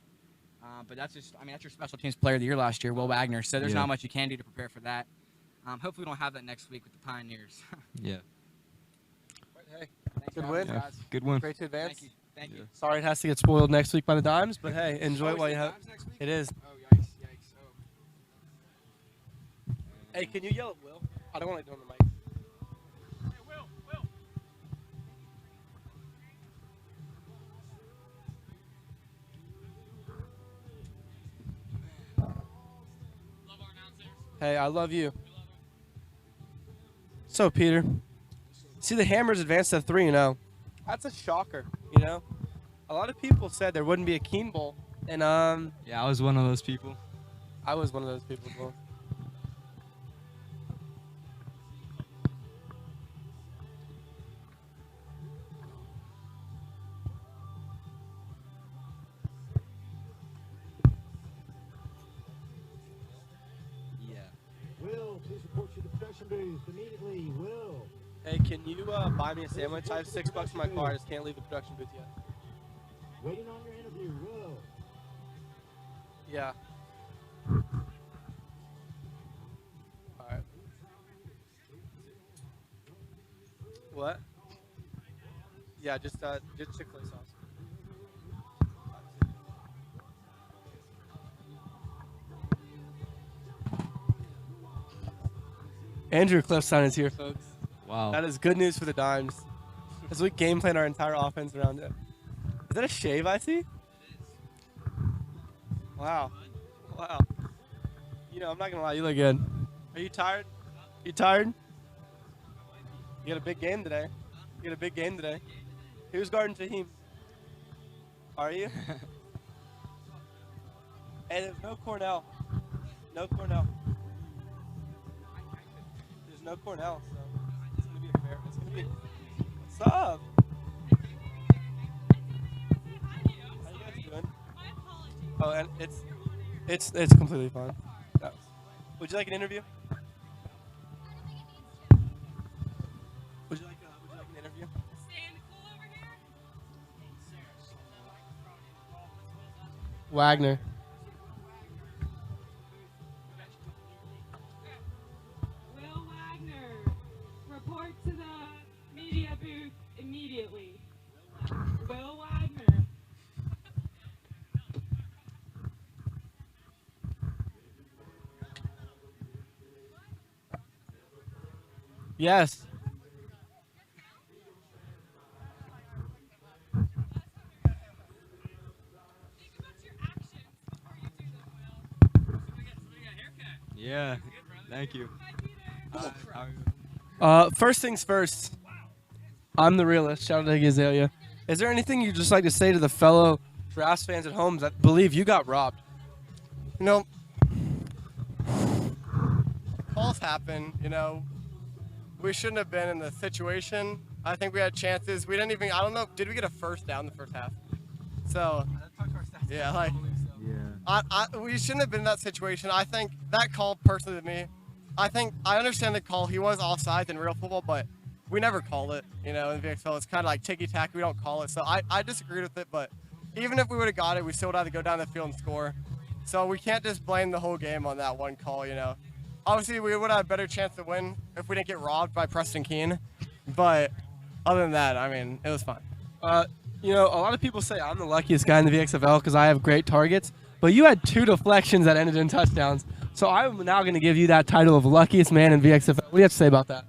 [SPEAKER 6] But that's your special teams player of the year last year, Will Wagner. So there's not much you can do to prepare for that. Hopefully we don't have that next week with the Pioneers.
[SPEAKER 3] Yeah.
[SPEAKER 1] Hey,
[SPEAKER 6] Thanks
[SPEAKER 1] good
[SPEAKER 6] for
[SPEAKER 1] win.
[SPEAKER 6] having us, guys.
[SPEAKER 3] Good one.
[SPEAKER 1] Great to advance.
[SPEAKER 6] Thank you.
[SPEAKER 1] Sorry it has to get spoiled next week by the Dimes, but hey, enjoy it while you have. It is.
[SPEAKER 6] Oh, yikes. Oh.
[SPEAKER 1] Hey, can you yell at Will? I don't want to do it on the mic.
[SPEAKER 2] Hey, Will.
[SPEAKER 1] Hey, I love you. So, Peter, see the Hammers advanced to 3-0. That's a shocker, you know? A lot of people said there wouldn't be a Keene Bowl, and
[SPEAKER 3] Yeah, I was one of those people.
[SPEAKER 1] I was one of those people as well.
[SPEAKER 3] Yeah.
[SPEAKER 2] Will, please report to the production booth immediately. Will.
[SPEAKER 1] Hey, can you buy me a sandwich? I have $6 in my car. I just can't leave the production booth yet.
[SPEAKER 2] Waiting on your interview. Will.
[SPEAKER 1] Yeah. All right. What? Yeah, just Chick-fil-A sauce. Andrew Cliffstein is here, folks.
[SPEAKER 3] Wow.
[SPEAKER 1] That is good news for the Dimes, as we game plan our entire offense around it. Is that a shave I see? Wow. Wow. You know, I'm not going to lie, you look good. Are you tired? You tired? You got a big game today. Who's guarding Fahim? Are you? And there's no Cornell. There's no Cornell, so it's going to be a fair. It's going to be. What's up? How you guys doing? Oh, and it's completely fine. No. Would you like an interview? Would you like an interview? Wagner.
[SPEAKER 7] Will Wagner, report to the media booth immediately. Will Wagner.
[SPEAKER 1] Yes.
[SPEAKER 3] Yeah. Thank you.
[SPEAKER 1] First things first. I'm the realist. Shout out to Azalea. Is there anything you'd just like to say to the fellow Giraffes fans at home that believe you got robbed?
[SPEAKER 8] You know, calls happen, you know. We shouldn't have been in the situation. I think we had chances. We didn't even, I don't know, did we get a first down the first half? So, yeah, like, we shouldn't have been in that situation. I think that call, personally to me, I understand the call. He was offside in real football, but we never call it, you know, in VXL. It's kind of like ticky-tack. We don't call it. So I disagreed with it, but even if we would have got it, we still would have to go down the field and score. So we can't just blame the whole game on that one call, you know. Obviously, we would have a better chance to win if we didn't get robbed by Preston Keene. But other than that, I mean, it was fine.
[SPEAKER 1] You know, a lot of people say I'm the luckiest guy in the VXFL because I have great targets, but you had 2 deflections that ended in touchdowns. So I'm now going to give you that title of luckiest man in VXFL. What do you have to say about that?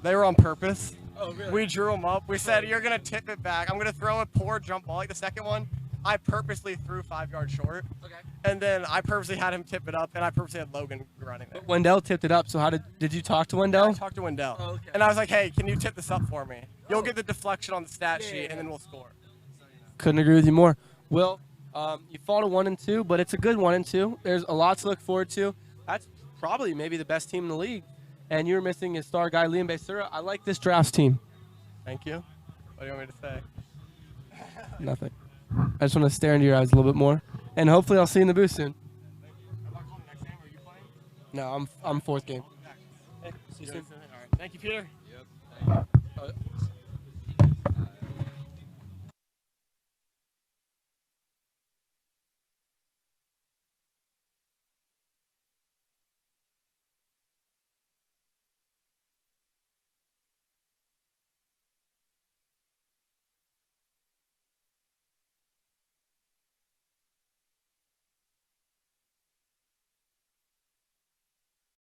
[SPEAKER 8] They were on purpose.
[SPEAKER 1] Oh, really?
[SPEAKER 8] We drew them up. We said, you're going to tip it back. I'm going to throw a poor jump ball like the second one. I purposely threw 5 yards short.
[SPEAKER 1] Okay.
[SPEAKER 8] And then I purposely had him tip it up, and I purposely had Logan running there.
[SPEAKER 1] But Wendell tipped it up, so how did you talk to Wendell?
[SPEAKER 8] I talked to Wendell.
[SPEAKER 1] Oh, okay.
[SPEAKER 8] And I was like, hey, can you tip this up for me? You'll get the deflection on the stat sheet, and then we'll score.
[SPEAKER 1] Couldn't agree with you more. Will, you fought a 1-2, but it's a good 1-2. There's a lot to look forward to. That's probably maybe the best team in the league. And you were missing a star guy, Liam Becerra. I like this Giraffes team.
[SPEAKER 8] Thank you. What do you want me to say?
[SPEAKER 1] Nothing. I just want to stare into your eyes a little bit more. And hopefully I'll see you in the booth soon. No, I'm 4th game. Hey, see you soon.
[SPEAKER 8] All right. Thank you, Peter.
[SPEAKER 2] Yep.
[SPEAKER 1] Uh,